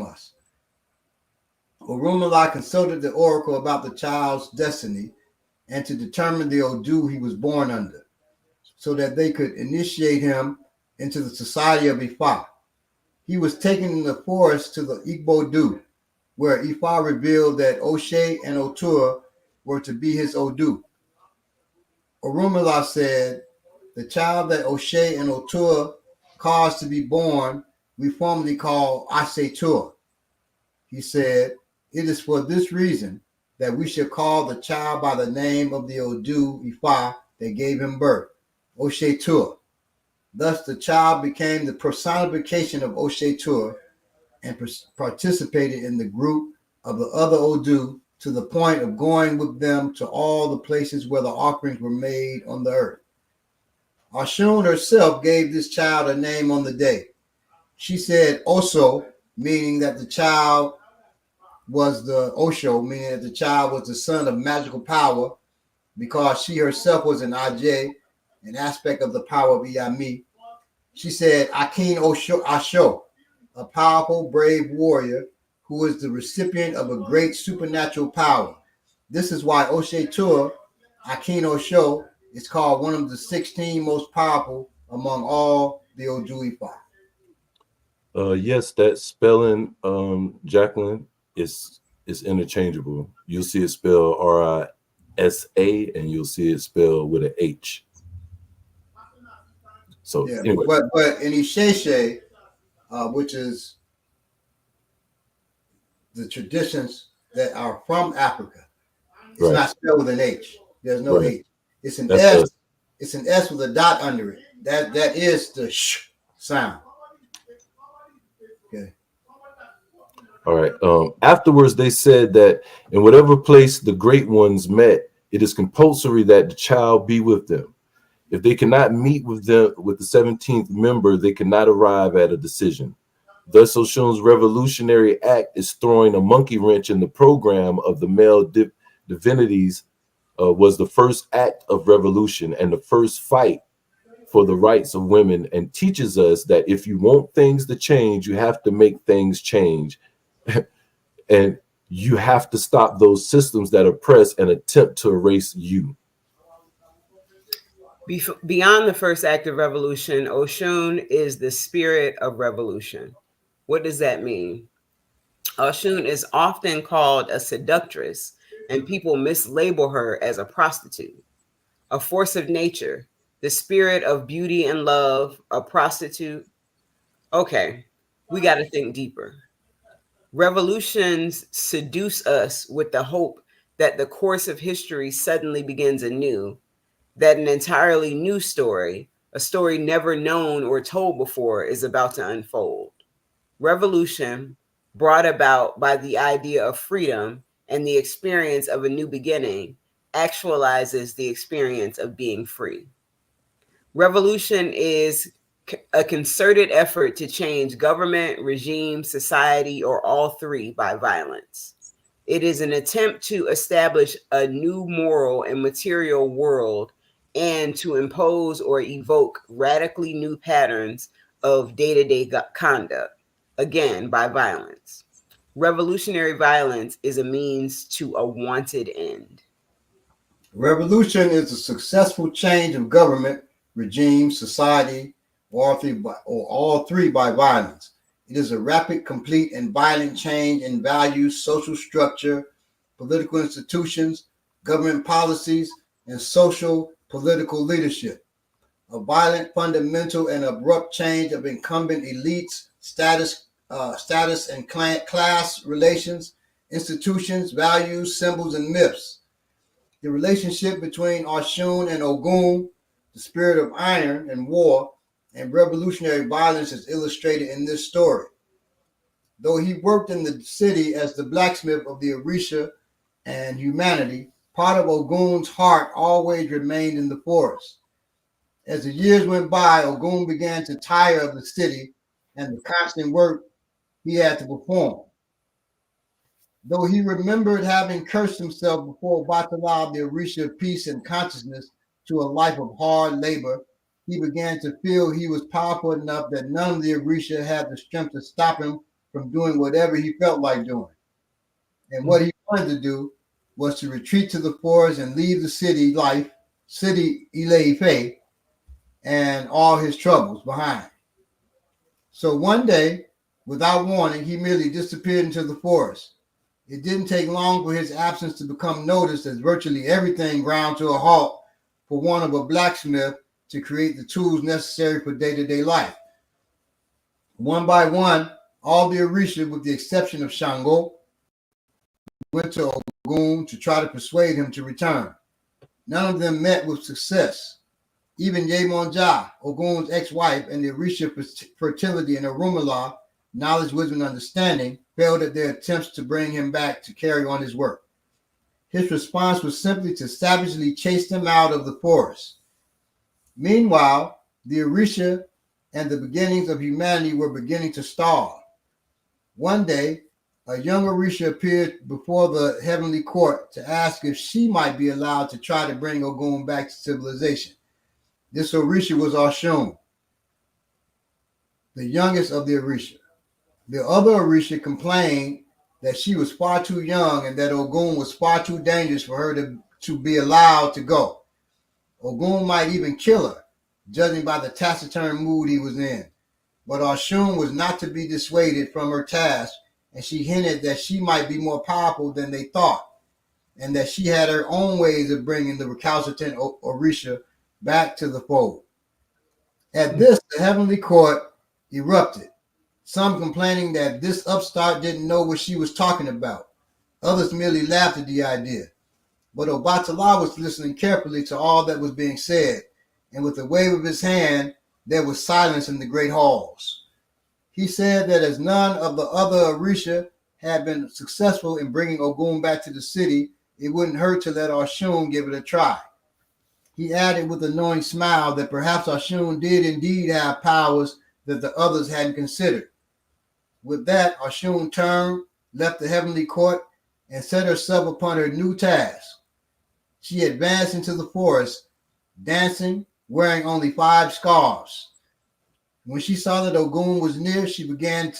us. Orumila consulted the oracle about the child's destiny and to determine the Odu he was born under, so that they could initiate him into the society of Ifa. He was taken in the forest to the Igbo-Du, where Ifa revealed that Oshe and Otua were to be his Odu. Orumila said, the child that Oshe and Otua caused to be born, we formerly call Asetua. He said, it is for this reason that we should call the child by the name of the Odu Ifa that gave him birth, Oshetua. Thus the child became the personification of Oshetua and participated in the group of the other Odu to the point of going with them to all the places where the offerings were made on the earth. Osun herself gave this child a name on the day. She said Oso, meaning that the child was the Osho, meaning that the child was the son of magical power, because she herself was an Ajay, an aspect of the power of Iyami. She said Akin Asho, a powerful, brave warrior who is the recipient of a great supernatural power. This is why Oshe Tour, Akino Show, is called one of the 16 most powerful among all the Ojuifa. Yes, that spelling, Jacqueline, is interchangeable. You'll see it spelled Risa, and you'll see it spelled with an H. So Yeah, anyway, but in Isheshe, which is the traditions that are from Africa, it's right, not spelled with an H. There's no right. H. It's an That's S. us. It's an S with a dot under it. That is the sh sound. Okay. All right. Afterwards, they said that in whatever place the great ones met, it is compulsory that the child be with them. If they cannot meet with them with the 17th member, they cannot arrive at a decision. Thus, Oshun's revolutionary act is throwing a monkey wrench in the program of the male divinities. Was the first act of revolution and the first fight for the rights of women, and teaches us that if you want things to change, you have to make things change. And you have to stop those systems that oppress and attempt to erase you. Beyond the first act of revolution, Oshun is the spirit of revolution. What does that mean? Oshun is often called a seductress, and people mislabel her as a prostitute. A force of nature, the spirit of beauty and love, a prostitute. Okay, we got to think deeper. Revolutions seduce us with the hope that the course of history suddenly begins anew, that an entirely new story, a story never known or told before, is about to unfold. Revolution, brought about by the idea of freedom and the experience of a new beginning, actualizes the experience of being free. Revolution is a concerted effort to change government, regime, society, or all three by violence. It is an attempt to establish a new moral and material world and to impose or evoke radically new patterns of day-to-day conduct, again, by violence. Revolutionary violence is a means to a wanted end. Revolution is a successful change of government, regime, society, or all three by violence. It is a rapid, complete, and violent change in values, social structure, political institutions, government policies, and social political leadership. A violent, fundamental, and abrupt change of incumbent elites, status and class relations, institutions, values, symbols, and myths. The relationship between Oshun and Ogun, the spirit of iron and war, and revolutionary violence is illustrated in this story. Though he worked in the city as the blacksmith of the Orisa and humanity, part of Ogun's heart always remained in the forest. As the years went by, Ogun began to tire of the city and the constant work he had to perform. Though he remembered having cursed himself before Batala the Orisa of peace and consciousness to a life of hard labor, he began to feel he was powerful enough that none of the Orisa had the strength to stop him from doing whatever he felt like doing. And what he wanted to do was to retreat to the forest and leave the city Ile-Ife, and all his troubles behind. So one day, without warning, he merely disappeared into the forest. It didn't take long for his absence to become noticed, as virtually everything ground to a halt for want of a blacksmith to create the tools necessary for day-to-day life. One by one, all the Orisa, with the exception of Shango, went to Ogun to try to persuade him to return. None of them met with success. Even Yemonja, Ogun's ex-wife, and the Orisa fertility in Orumala, knowledge, wisdom, and understanding, failed at their attempts to bring him back to carry on his work. His response was simply to savagely chase them out of the forest. Meanwhile, the Orisa and the beginnings of humanity were beginning to starve. One day, a young Orisa appeared before the heavenly court to ask if she might be allowed to try to bring Ogun back to civilization. This Orisa was Oshun, the youngest of the Orisa. The other Orisa complained that she was far too young and that Ogun was far too dangerous for her to be allowed to go. Ogun might even kill her, judging by the taciturn mood he was in. But Osun was not to be dissuaded from her task, and she hinted that she might be more powerful than they thought, and that she had her own ways of bringing the recalcitrant Orisha back to the fold. At this, the heavenly court erupted, some complaining that this upstart didn't know what she was talking about. Others merely laughed at the idea. But Obatala was listening carefully to all that was being said, and with a wave of his hand, there was silence in the great halls. He said that as none of the other Orisha had been successful in bringing Ogun back to the city, it wouldn't hurt to let Osun give it a try. He added with a knowing smile that perhaps Osun did indeed have powers that the others hadn't considered. With that, Osun turned, left the heavenly court, and set herself upon her new task. She advanced into the forest, dancing, wearing only 5 scarves. When she saw that Ogun was near, she began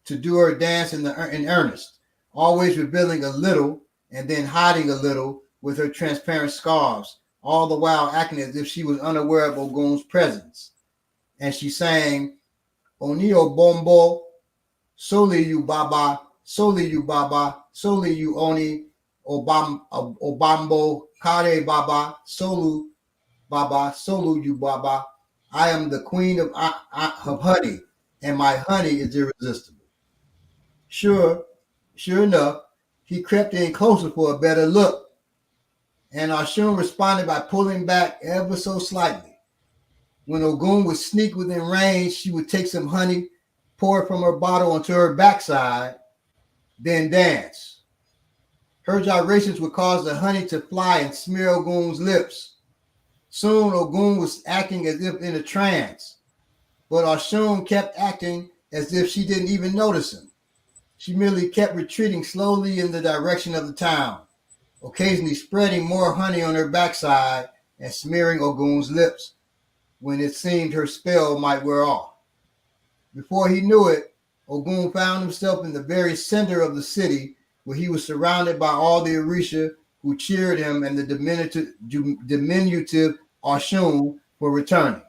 to do her dance in earnest, always revealing a little and then hiding a little with her transparent scarves, all the while acting as if she was unaware of Ogun's presence. And she sang, Oni Obombo, Soli you Baba, Soli you Baba, Soli you Oni, Obambo, Kare Baba, Solu Baba, Solu you Baba. I am the queen of honey, and my honey is irresistible. Sure enough, he crept in closer for a better look, and Osun responded by pulling back ever so slightly. When Ogun would sneak within range, she would take some honey, pour it from her bottle onto her backside, then dance. Her gyrations would cause the honey to fly and smear Ogun's lips. Soon Ogun was acting as if in a trance, but Osun kept acting as if she didn't even notice him. She merely kept retreating slowly in the direction of the town, occasionally spreading more honey on her backside and smearing Ogun's lips when it seemed her spell might wear off. Before he knew it, Ogun found himself in the very center of the city, where he was surrounded by all the Orisha who cheered him and the diminutive Osun for returning.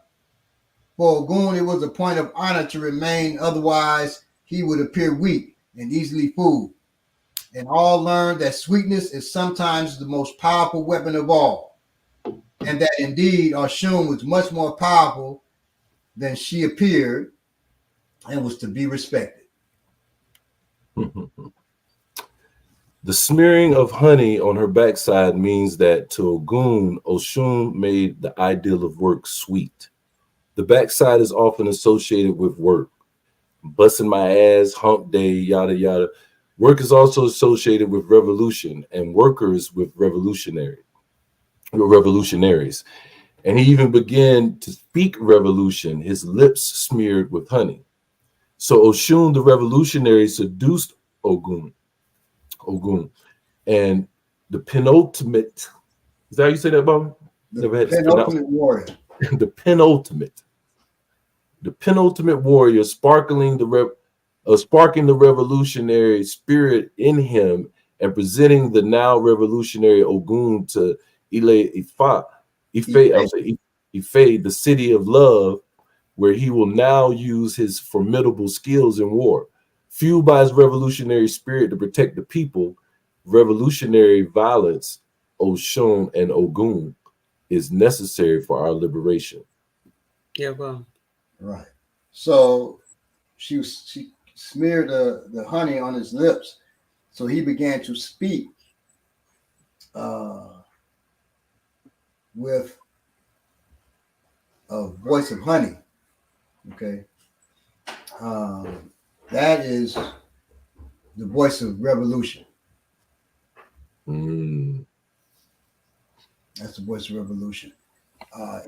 For Ogun, it was a point of honor to remain, otherwise he would appear weak and easily fooled. And all learned that sweetness is sometimes the most powerful weapon of all, and that indeed Osun was much more powerful than she appeared and was to be respected. The smearing of honey on her backside means that to Ogun, Osun made the ideal of work sweet. The backside is often associated with work. Busting my ass, hump day, yada, yada. Work is also associated with revolution and workers with revolutionaries. And he even began to speak revolution, his lips smeared with honey. So Osun, the revolutionary, seduced Ogun. And the penultimate, is that how you say that, Bob? The penultimate warrior. The penultimate warrior, sparking the revolutionary spirit in him and presenting the now revolutionary Ogun to Ife, the city of love, where he will now use his formidable skills in war. Fueled by his revolutionary spirit to protect the people, revolutionary violence, Osun and Ogun, is necessary for our liberation. Yeah, well. Right. So she smeared the honey on his lips. So he began to speak with a voice of honey. Okay. That is the voice of revolution. That's the voice of revolution.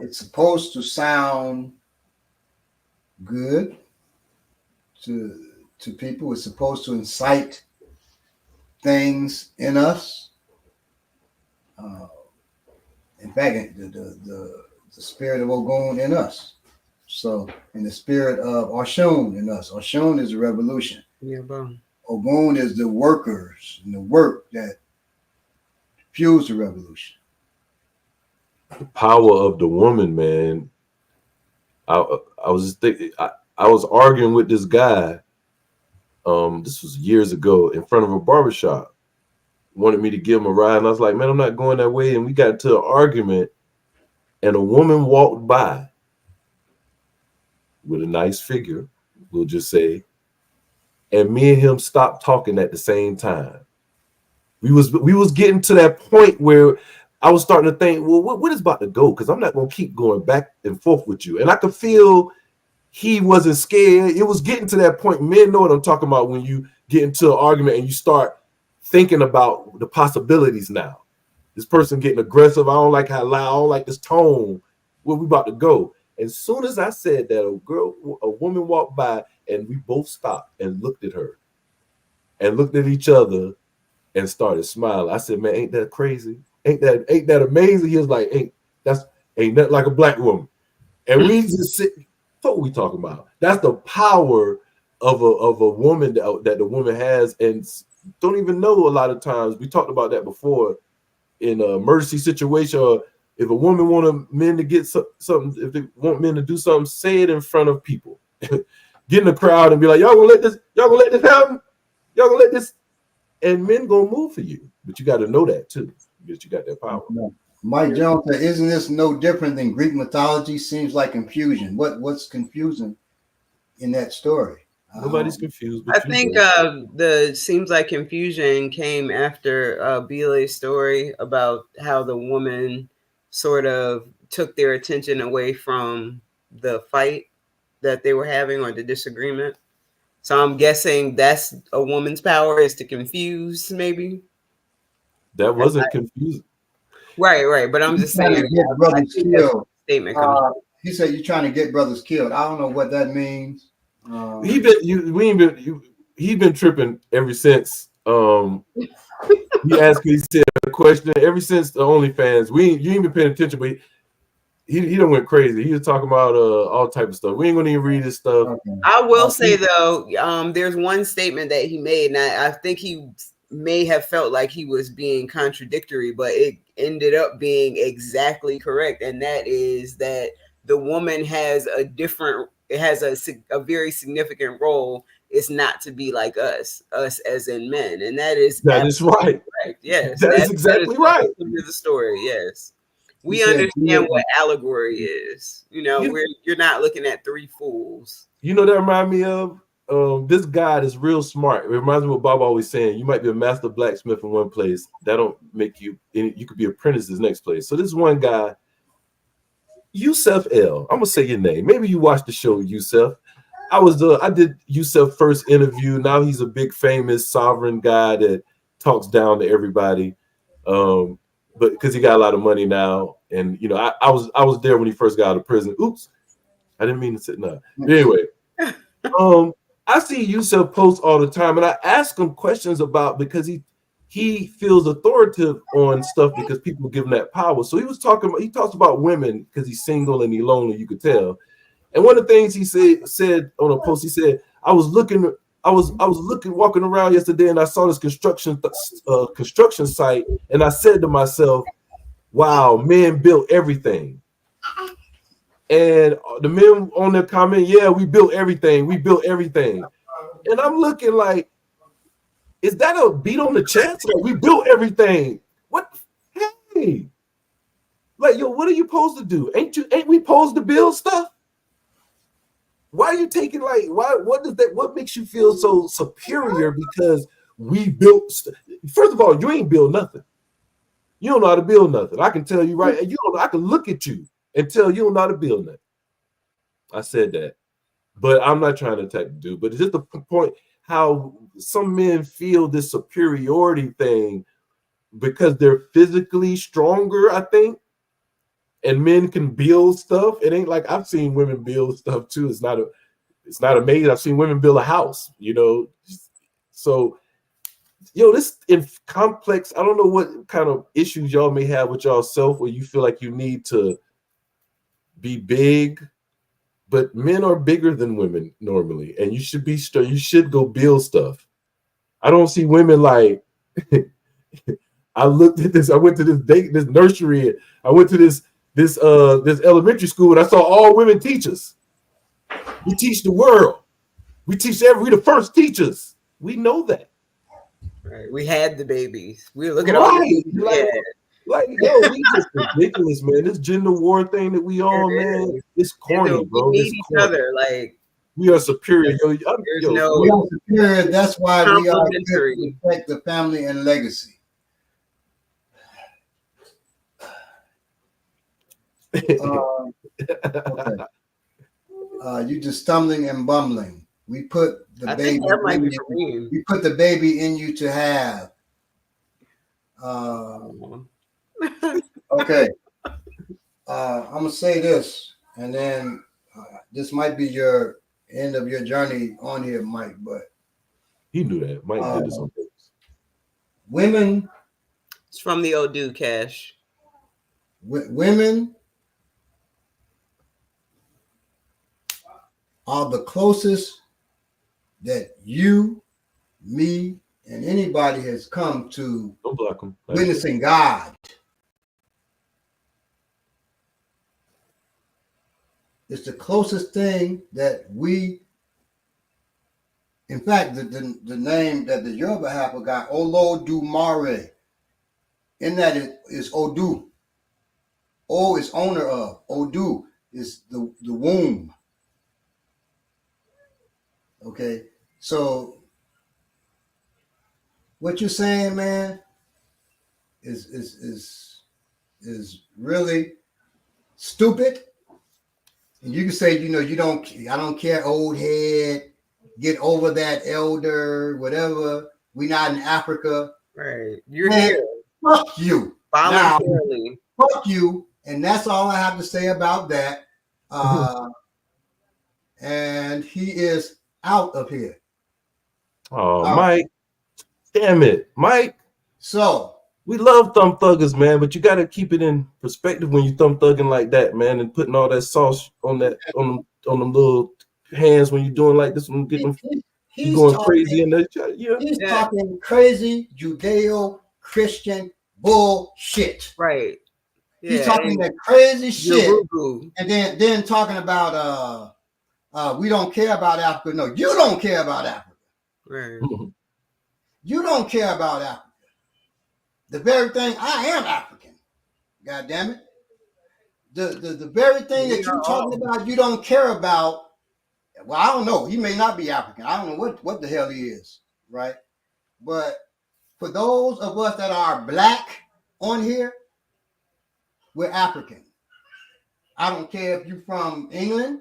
It's supposed to sound good to people. It's supposed to incite things in us. In fact, the spirit of Ogun in us. So, in the spirit of Osun in us. Osun is a revolution. Yeah, bro. Ogun is the workers and the work that fuels the revolution. The power of the woman, man. I was just thinking, I was arguing with this guy. This was years ago in front of a barbershop. Wanted me to give him a ride, and I was like, man, I'm not going that way. And we got into an argument, and a woman walked by with a nice figure, we'll just say, and me and him stopped talking at the same time. We was getting to that point where I was starting to think, well, what is about to go? Because I'm not gonna keep going back and forth with you. And I could feel he wasn't scared. It was getting to that point. Men know what I'm talking about when you get into an argument and you start thinking about the possibilities now. This person getting aggressive. I don't like how loud. I don't like this tone. Where we about to go? As soon as I said that, a woman walked by, and we both stopped and looked at her, and looked at each other, and started smiling. I said, "Man, ain't that crazy? Ain't that amazing?" He was like, "Ain't that like a black woman?" And we just sit. What we talking about? That's the power of a woman that the woman has, and don't even know a lot of times. We talked about that before in an emergency situation. Or if a woman want men to get something, if they want men to do something, say it in front of people. Get in the crowd and be like, y'all gonna let this happen? Y'all gonna let this? And men gonna move for you. But you got to know that too. Because you got that power. Mike Jones said, isn't this no different than Greek mythology? Seems like confusion. What's confusing in that story? Nobody's confused. I think the seems like confusion came after Bile's story about how the woman sort of took their attention away from the fight that they were having or the disagreement. So I'm guessing that's a woman's power, is to confuse, maybe. That wasn't confusing. Right. But I'm just saying, get brothers killed. Statement he said you're trying to get brothers killed. I don't know what that means. He been tripping ever since. He asked me, he said a question ever since the OnlyFans. You ain't been paying attention, but he done went crazy. He was talking about all type of stuff. We ain't gonna even read his stuff. Okay. I will say though, there's one statement that he made, and I think he may have felt like he was being contradictory, but it ended up being exactly correct, and that is that the woman has a very significant role. It's not to be like us as in men, and that is right. Correct. Yes, that is exactly right. The story, yes. We understand what allegory is. You're not looking at three fools. You know that remind me of this guy is real smart. It reminds me of what Bob always saying. You might be a master blacksmith in one place. That don't make you. You could be apprentice this next place. So this one guy, Yusef L. I'm gonna say your name. Maybe you watched the show, Yusef. I did Yusef's first interview. Now he's a big famous sovereign guy that talks down to everybody. But because he got a lot of money now, and I was there when he first got out of prison. Oops, I didn't mean to say no. Anyway, I see Yusef post all the time, and I ask him questions about because he feels authoritative on stuff because people give him that power. So he talks about women because he's single and he's lonely. You could tell. And one of the things he said on a post, he said, I was looking, walking around yesterday, and I saw this construction site, and I said to myself, "Wow, men built everything." And the men on their comment, "Yeah, we built everything. We built everything." And I'm looking like, is that a beat on the chest? Like, we built everything. What? Hey, like, yo, what are you supposed to do? Ain't we supposed to build stuff? Why are you taking what makes you feel so superior because we built first of all, you ain't build nothing. You don't know how to build nothing. I can tell you right, I can look at you and tell you don't know how to build nothing. I said that. But I'm not trying to attack the dude, but it's just the point how some men feel this superiority thing because they're physically stronger, I think. And men can build stuff. It ain't like I've seen women build stuff too. It's not amazing. I've seen women build a house, So, this in complex. I don't know what kind of issues y'all may have with yourself where you feel like you need to be big, but men are bigger than women normally, and you should go build stuff. I don't see women like. I looked at this. I went to this nursery. I went to this elementary school, and I saw all women teachers. We teach the world. We the first teachers. We know that. Right. We had the babies. We look at Right. all the babies we had. Like, yo, we just ridiculous, man. This gender war thing that we on, man, it's corny, bro. We need It's each corny. other. Like, we are superior. Yo, there's yo, no we are superior. That's why we are here to complementary. protect the family and legacy. Okay. You just stumbling and bumbling. We put the I baby. think that might be in for you. me. We put the baby in you to have. Okay. I'm gonna say this, and then this might be your end of your journey on here, Mike. But he knew that. Mike did this on purpose. Women. It's from the old dude, Cash. Women are the closest that you, me, and anybody has come to witnessing God. It's the closest thing that we, in fact, the name that the Yoruba have got, Olodumare, in that it is Odu. O is owner of. Odu is the womb. Okay, so what you're saying, man, is really stupid. And you can say, I don't care, old head, get over that, elder, whatever. We're not in Africa. Right. You're here. Fuck you. Voluntarily. Now, fuck you. And that's all I have to say about that. And he is out of here. Oh, Mike. Damn it, Mike. So we love thumb thuggers, man, but you got to keep it in perspective when you thumb thugging like that, man, and putting all that sauce on them little hands when you're doing like this, when getting you going crazy in there. He's talking crazy Judeo-Christian bullshit. Right. Yeah, he's talking that crazy shit, and then talking about we don't care about Africa. No, you don't care about Africa. Right. You don't care about Africa. The very thing, I am African. God damn it. The very thing that you're talking about, you don't care about. Well, I don't know. He may not be African. I don't know what the hell he is, right? But for those of us that are black on here, we're African. I don't care if you're from England.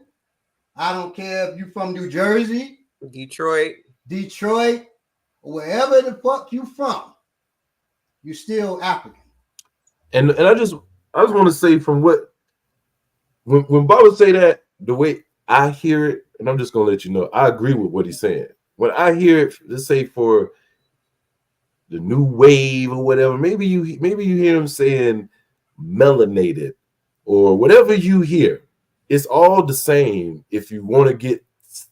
I don't care if you're from New Jersey, Detroit, or wherever the fuck you from. You're still African. And I just want to say from when Baba say that, the way I hear it, and I'm just gonna let you know, I agree with what he's saying. When I hear it, let's say for the new wave or whatever, maybe you hear him saying melanated or whatever you hear. It's all the same if you want to get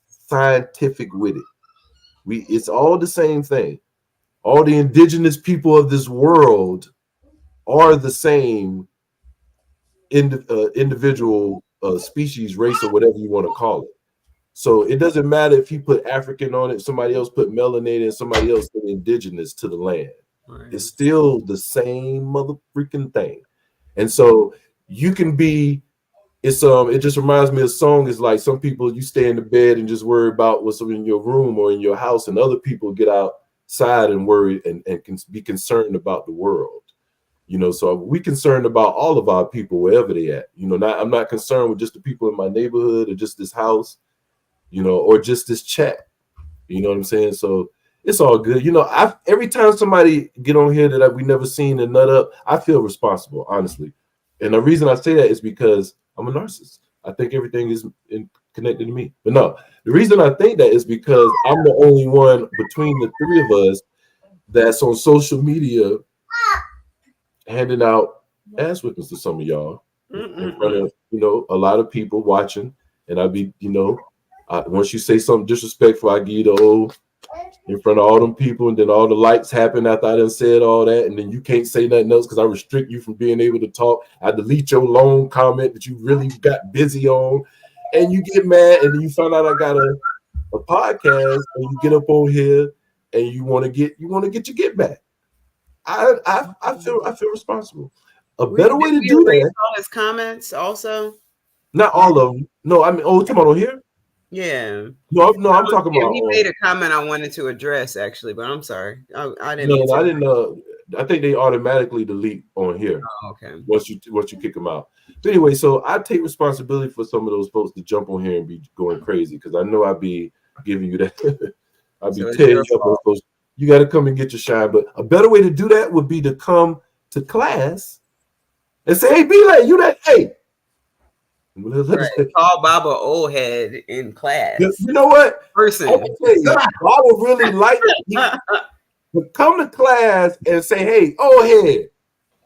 scientific with it. It's all the same thing. All the indigenous people of this world are the same individual species, race, or whatever you want to call it. So it doesn't matter if he put African on it, somebody else put melanated, and somebody else put indigenous to the land. Right. It's still the same mother freaking thing. And so you can be, it just reminds me of a song. It's like some people, you stay in the bed and just worry about what's in your room or in your house, and other people get outside and worry and can be concerned about the world. So we concerned about all of our people wherever they at. I'm not concerned with just the people in my neighborhood or just this house, or just this chat. You know what I'm saying? So it's all good. Every time somebody get on here that we never seen and nut up, I feel responsible, honestly. And the reason I say that is because I'm a narcissist. I think everything is connected to me. But no, the reason I think that is because I'm the only one between the three of us that's on social media handing out ass whippings to some of y'all in front of a lot of people watching. And I'd be, once you say something disrespectful, I give you the old in front of all them people, and then all the lights happen after I done said all that, and then you can't say nothing else because I restrict you from being able to talk. I delete your long comment that you really got busy on, and you get mad, and then you find out I got a podcast, and you get up on here and you want to get your get back. I feel responsible. A better way to do that. All his comments also. Not all of them. No, I mean, talking about on here. Yeah. No, I'm talking about. He made a comment I wanted to address actually, but I'm sorry, I didn't. No, I didn't. I think they automatically delete on here. Oh, okay. Once you kick them out. But anyway, so I take responsibility for some of those folks to jump on here and be going crazy because I know I'd be giving you that. I'd be tearing you up on those. You got to come and get your shine. But a better way to do that would be to come to class and say, "Hey, be like you that hey." Right. Call Baba old head in class. You know what? Person. I can tell you, Baba really liked it. But come to class and say, "Hey, old head,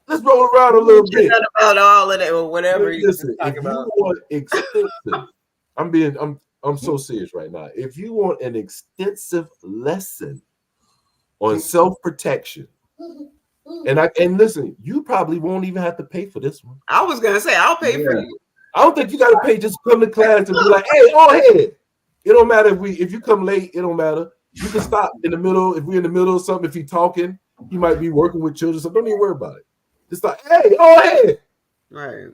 let's roll around a little bit." About all of that or whatever. Listen, if you want extensive, I'm so serious right now. If you want an extensive lesson on self-protection, and listen, you probably won't even have to pay for this one. I was gonna say I'll pay for you. I don't think you gotta pay. Just come to class and be like, "Hey, old head." It don't matter if you come late. It don't matter. You can stop in the middle. If we're in the middle of something, if he's talking, he might be working with children. So don't even worry about it. Just like, "Hey, old head." Right.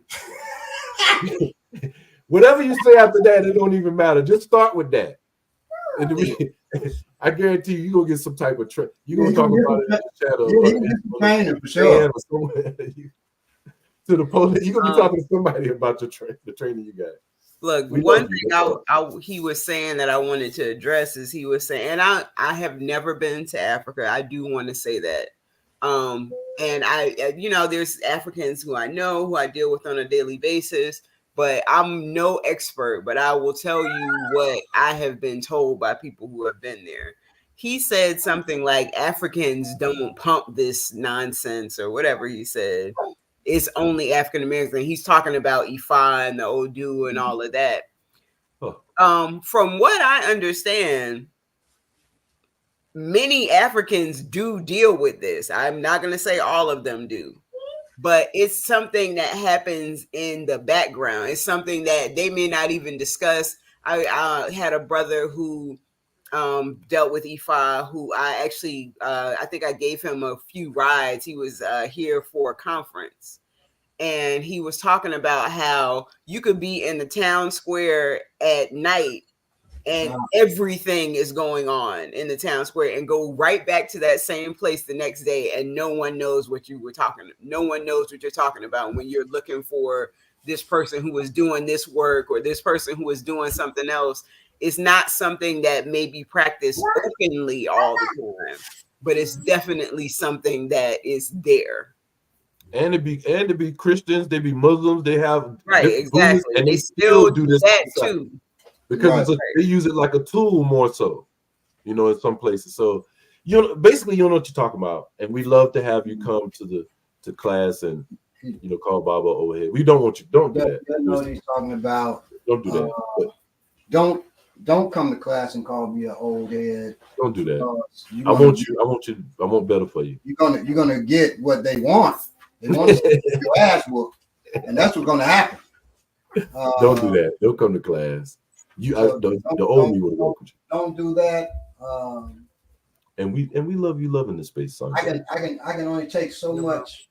Whatever you say after that, it don't even matter. Just start with that. And I guarantee you're gonna get some type of training. You're gonna talk about it in the shadow. Training for sure. To the police, you're gonna be talking to somebody about the training you got. Look, one thing he was saying that I wanted to address is he was saying, and I have never been to Africa. I do want to say that. And I there's Africans who I know, who I deal with on a daily basis, but I'm no expert, but I will tell you what I have been told by people who have been there. He said something like Africans don't pump this nonsense or whatever he said. It's only African American. He's talking about Ifa and the Odu and all of that. Huh. From what I understand, many Africans do deal with this. I'm not going to say all of them do, but it's something that happens in the background. It's something that they may not even discuss. I had a brother who dealt with Ifa, who I actually, I think I gave him a few rides. He was here for a conference, and he was talking about how you could be in the town square at night and everything is going on in the town square and go right back to that same place the next day, and no one knows what you were talking. No one knows what you're talking about when you're looking for this person who was doing this work or this person who was doing something else. It's not something that may be practiced openly all the time, but it's definitely something that is there. And to be Christians, they be Muslims, they have exactly, and they still do this that too. Because they use it like a tool more so, in some places. So basically you know what you're talking about, and we love to have you come to class and call Baba over here. We don't want you. Don't do that. That's what he's talking about. Don't do that. Don't come to class and call me an old head. Don't do that. I want better for you. You're gonna get what they want. They want to get your ass whooped, and that's what's gonna happen. Don't do that. Don't come to class. The old me would have welcomed you. Don't do that. And we love you loving this space, son. I can only take so much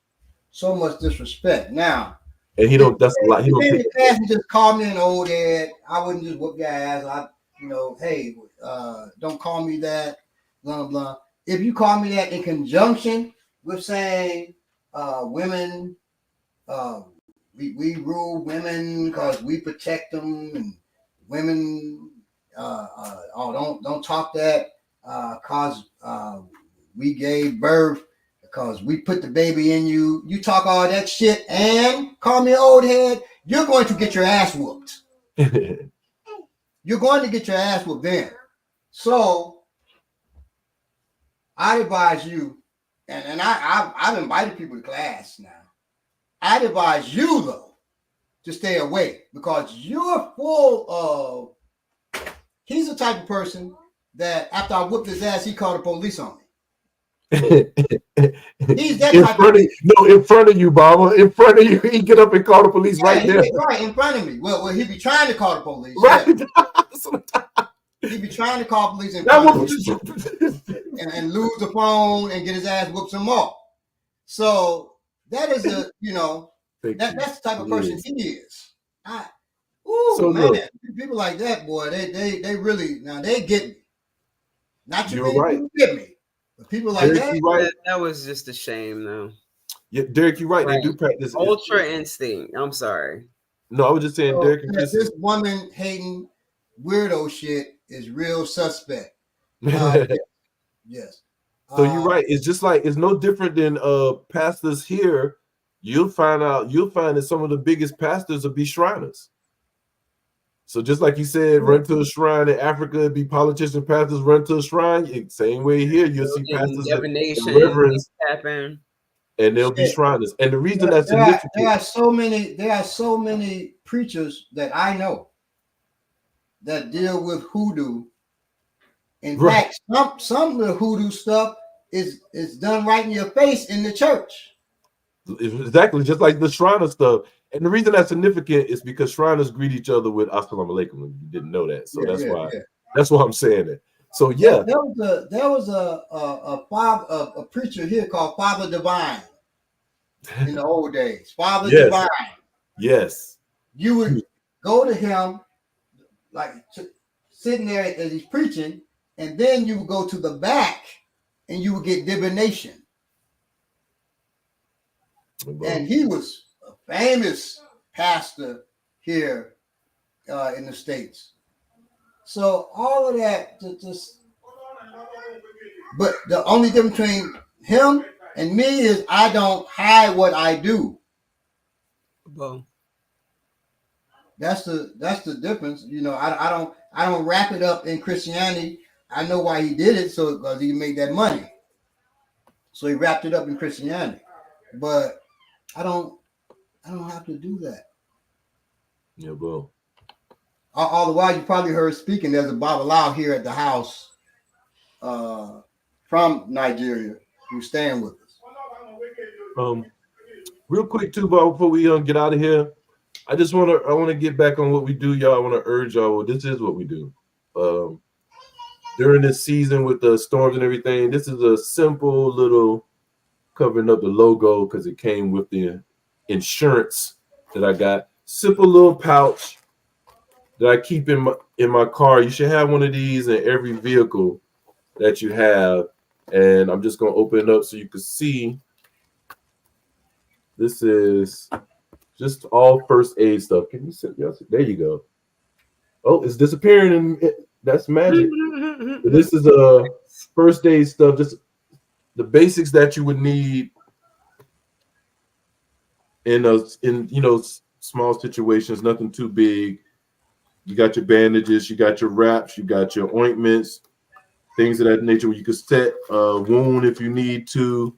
disrespect now. And he don't. That's a lot. He don't. If you just call me an old head, I wouldn't just whoop your ass. Hey, don't call me that. Blah blah. If you call me that in conjunction with saying women, we rule women because we protect them, and women, don't talk that cause we gave birth, because we put the baby in you. You talk all that shit and call me an old head, you're going to get your ass whooped. You're going to get your ass whooped then. So I advise you, and I've invited people to class now. I'd advise you though to stay away, because you're full of. He's the type of person that after I whooped his ass, he called the police on me. He's that in type front of of in front of you, Baba. In front of you, he get up and call the police right there. Right in front of me. Well, he'd be trying to call the police. Right. Yeah. He'd be trying to call police in front of me and lose the phone and get his ass whooped some more. So that is a, that's the type of person he is. Man, people like that, boy, they really, now they get me. Not you people get me. But people like Derek, that was just a shame, though. Yeah, Derek, you're right. They do practice ultra instinct. I'm sorry. No, I was just saying, Derek. This woman hating weirdo shit is real suspect. Yes. So you're right. It's just like it's no different than pastors here. You'll find that some of the biggest pastors will be Shriners. So just like you said, run to a shrine in Africa, be politicians, pastors, run to a shrine. Same way here, you'll see pastors and reverends happen, and they'll be Shriners. And the reason that's significant, there are so many preachers that I know that deal with hoodoo. In fact, some of the hoodoo stuff is done right in your face in the church. Exactly, just like the Shriner stuff. And the reason that's significant is because Shriners greet each other with Assalamu alaikum. You didn't know that, so that's why I'm saying it. So yeah, there was a preacher here called Father Divine in the old days. Father Divine. Yes. You would go to him like sitting there as he's preaching, and then you would go to the back and you would get divination. And he was a famous pastor here in the States. So all of that but the only difference between him and me is I don't hide what I do. Well, that's the difference. I don't wrap it up in Christianity. I know why he did it, so because he made that money. So he wrapped it up in Christianity. But I don't have to do that. Yeah, bro. All the while, you probably heard speaking. There's a Babalawo here at the house from Nigeria who's staying with us. Real quick too, Bob, before we get out of here, I want to get back on what we do, y'all. I want to urge y'all. This is what we do. During this season with the storms and everything, this is a simple little covering up the logo because it came with the insurance that I got. Simple little pouch that I keep in my car. You should have one of these in every vehicle that you have. And I'm just gonna open it up so you can see. This is just all first aid stuff. Can you see? There you go. Oh, it's disappearing, and that's magic. This is first aid stuff. Just the basics that you would need in small situations, nothing too big. You got your bandages, you got your wraps, you got your ointments, things of that nature where you could set a wound if you need to,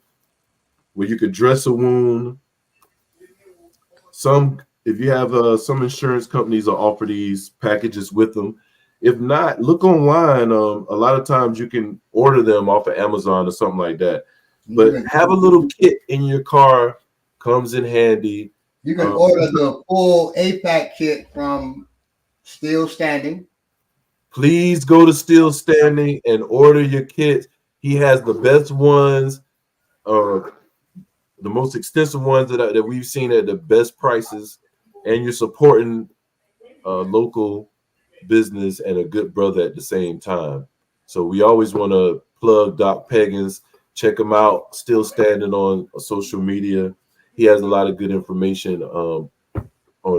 where you could dress a wound. If you have some insurance companies will offer these packages with them. If not, look online. A lot of times you can order them off of Amazon or something like that. But have a little kit in your car, comes in handy. You can order the full APAC kit from Still Standing. Please go to Still Standing and order your kits. He has the best ones, the most extensive ones that we've seen at the best prices, and you're supporting local business and a good brother at the same time. So we always want to plug Doc Peggins. Check him out. Still Standing on social media. He has a lot of good information on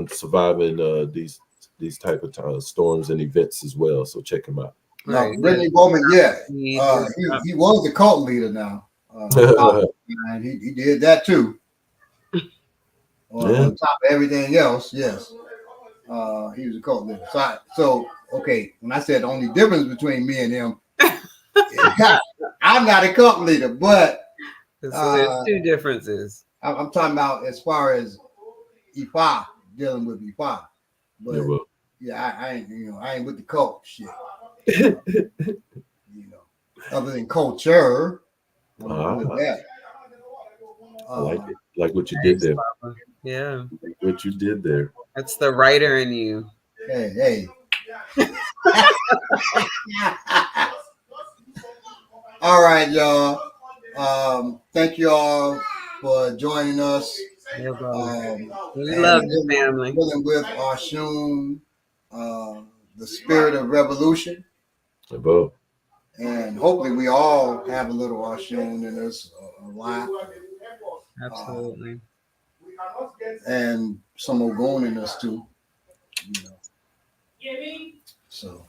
surviving these type of storms and events as well. So check him out. Right. Brittany Bowman, he was a cult leader now. He did that too. On top of everything else, yes. He was a cult leader. So okay, when I said the only difference between me and him, I'm not a cult leader, but so there's two differences. I'm talking about as far as Ifa, dealing with Ifa. But I ain't with the cult shit. other than culture. Ah, Yeah. I like it. Like what you did there. Yeah. Like what you did there. That's the writer in you. Hey. All right, y'all. Thank you all for joining us. We And love you, family. dealing with Osun, the spirit of revolution. Above. And hopefully we all have a little Osun in us a lot. Absolutely. And some Ogun in us too. So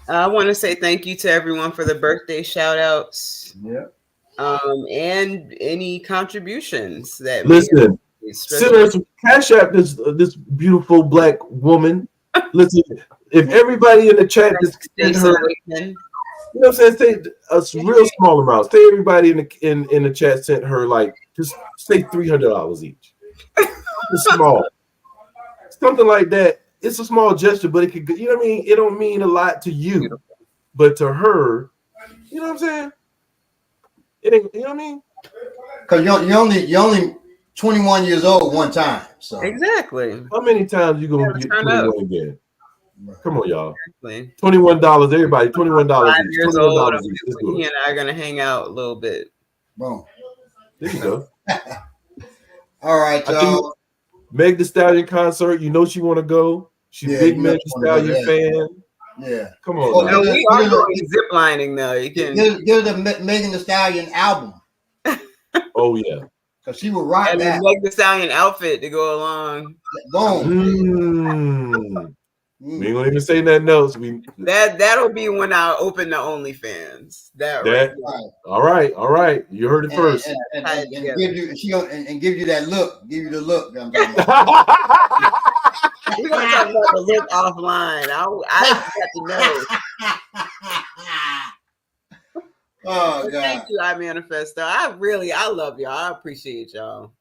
I want to say thank you to everyone for the birthday shout outs. yeah. And any contributions that Listen, send her some cash app this beautiful black woman. Listen, if everybody in the chat just send her, you know what I'm saying, say a real small amount. Say everybody in the chat sent her like just say $300 each. It's small, something like that. It's a small gesture, but it could, you know what I mean. It don't mean a lot to you, but to her, you know what I'm saying. It ain't, you know what I mean. Because you're only 21 years old one time. So exactly. How many times you gonna get 21 again? Come on, y'all. Exactly. $21, everybody. $21 each. $21 each. Let's do it. He and I are gonna hang out a little bit. Boom. There you go. All right, y'all. Meg Thee Stallion concert. You know she want to go. She's big Meg Thee Stallion fan. Yeah. Come on. Now. We are going ziplining though. You can give the Megan Thee Stallion album. Oh yeah. Because she will rock and that. Megan Thee Stallion outfit to go along. Boom. We ain't gonna even say nothing else. That'll be when I open the OnlyFans. Right. All right. You heard it first. And give you that look. Give you the look. I'm talking about. We're gonna talk about the look offline. I have to know. Oh God! Thank you, I Manifesto. I love y'all. I appreciate y'all.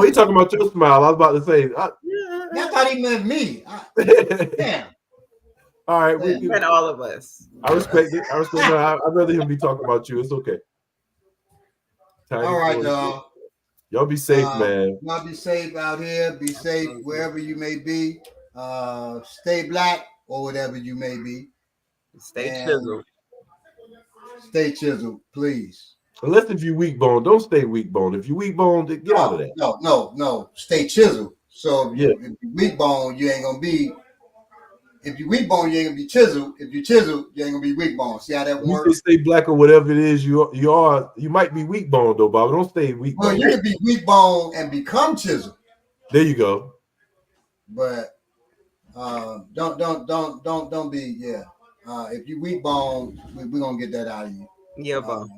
He talking about your smile. I was about to say. I thought he meant me. Damn. All right, we meant all of us. I respect it. I'd rather him be talking about you. It's okay. All right, y'all. Y'all be safe, man. Y'all be safe out here. Be safe wherever you may be. Stay black or whatever you may be. Stay chiseled. Stay chiseled, please. Unless if you weak bone, don't stay weak bone. If you weak bone, get out of that. No. Stay chiseled. So if you weak bone, you ain't gonna be. If you weak bone, you ain't gonna be chiseled. If you chiseled, you ain't gonna be weak bone. See how that works? You stay black or whatever it is you are. You might be weak bone though, Bob. Don't stay weak bone. Well, you can be weak bone and become chiseled. There you go. But don't be if you weak bone, we're gonna get that out of you. Yeah, Bob.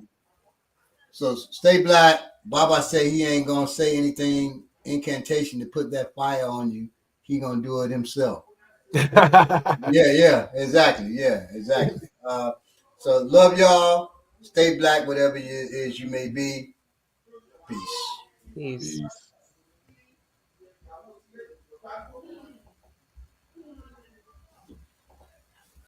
So stay black. Baba say he ain't gonna say anything incantation to put that fire on you. He gonna do it himself. Exactly. So love y'all. Stay black, whatever it is you may be. Peace. Peace.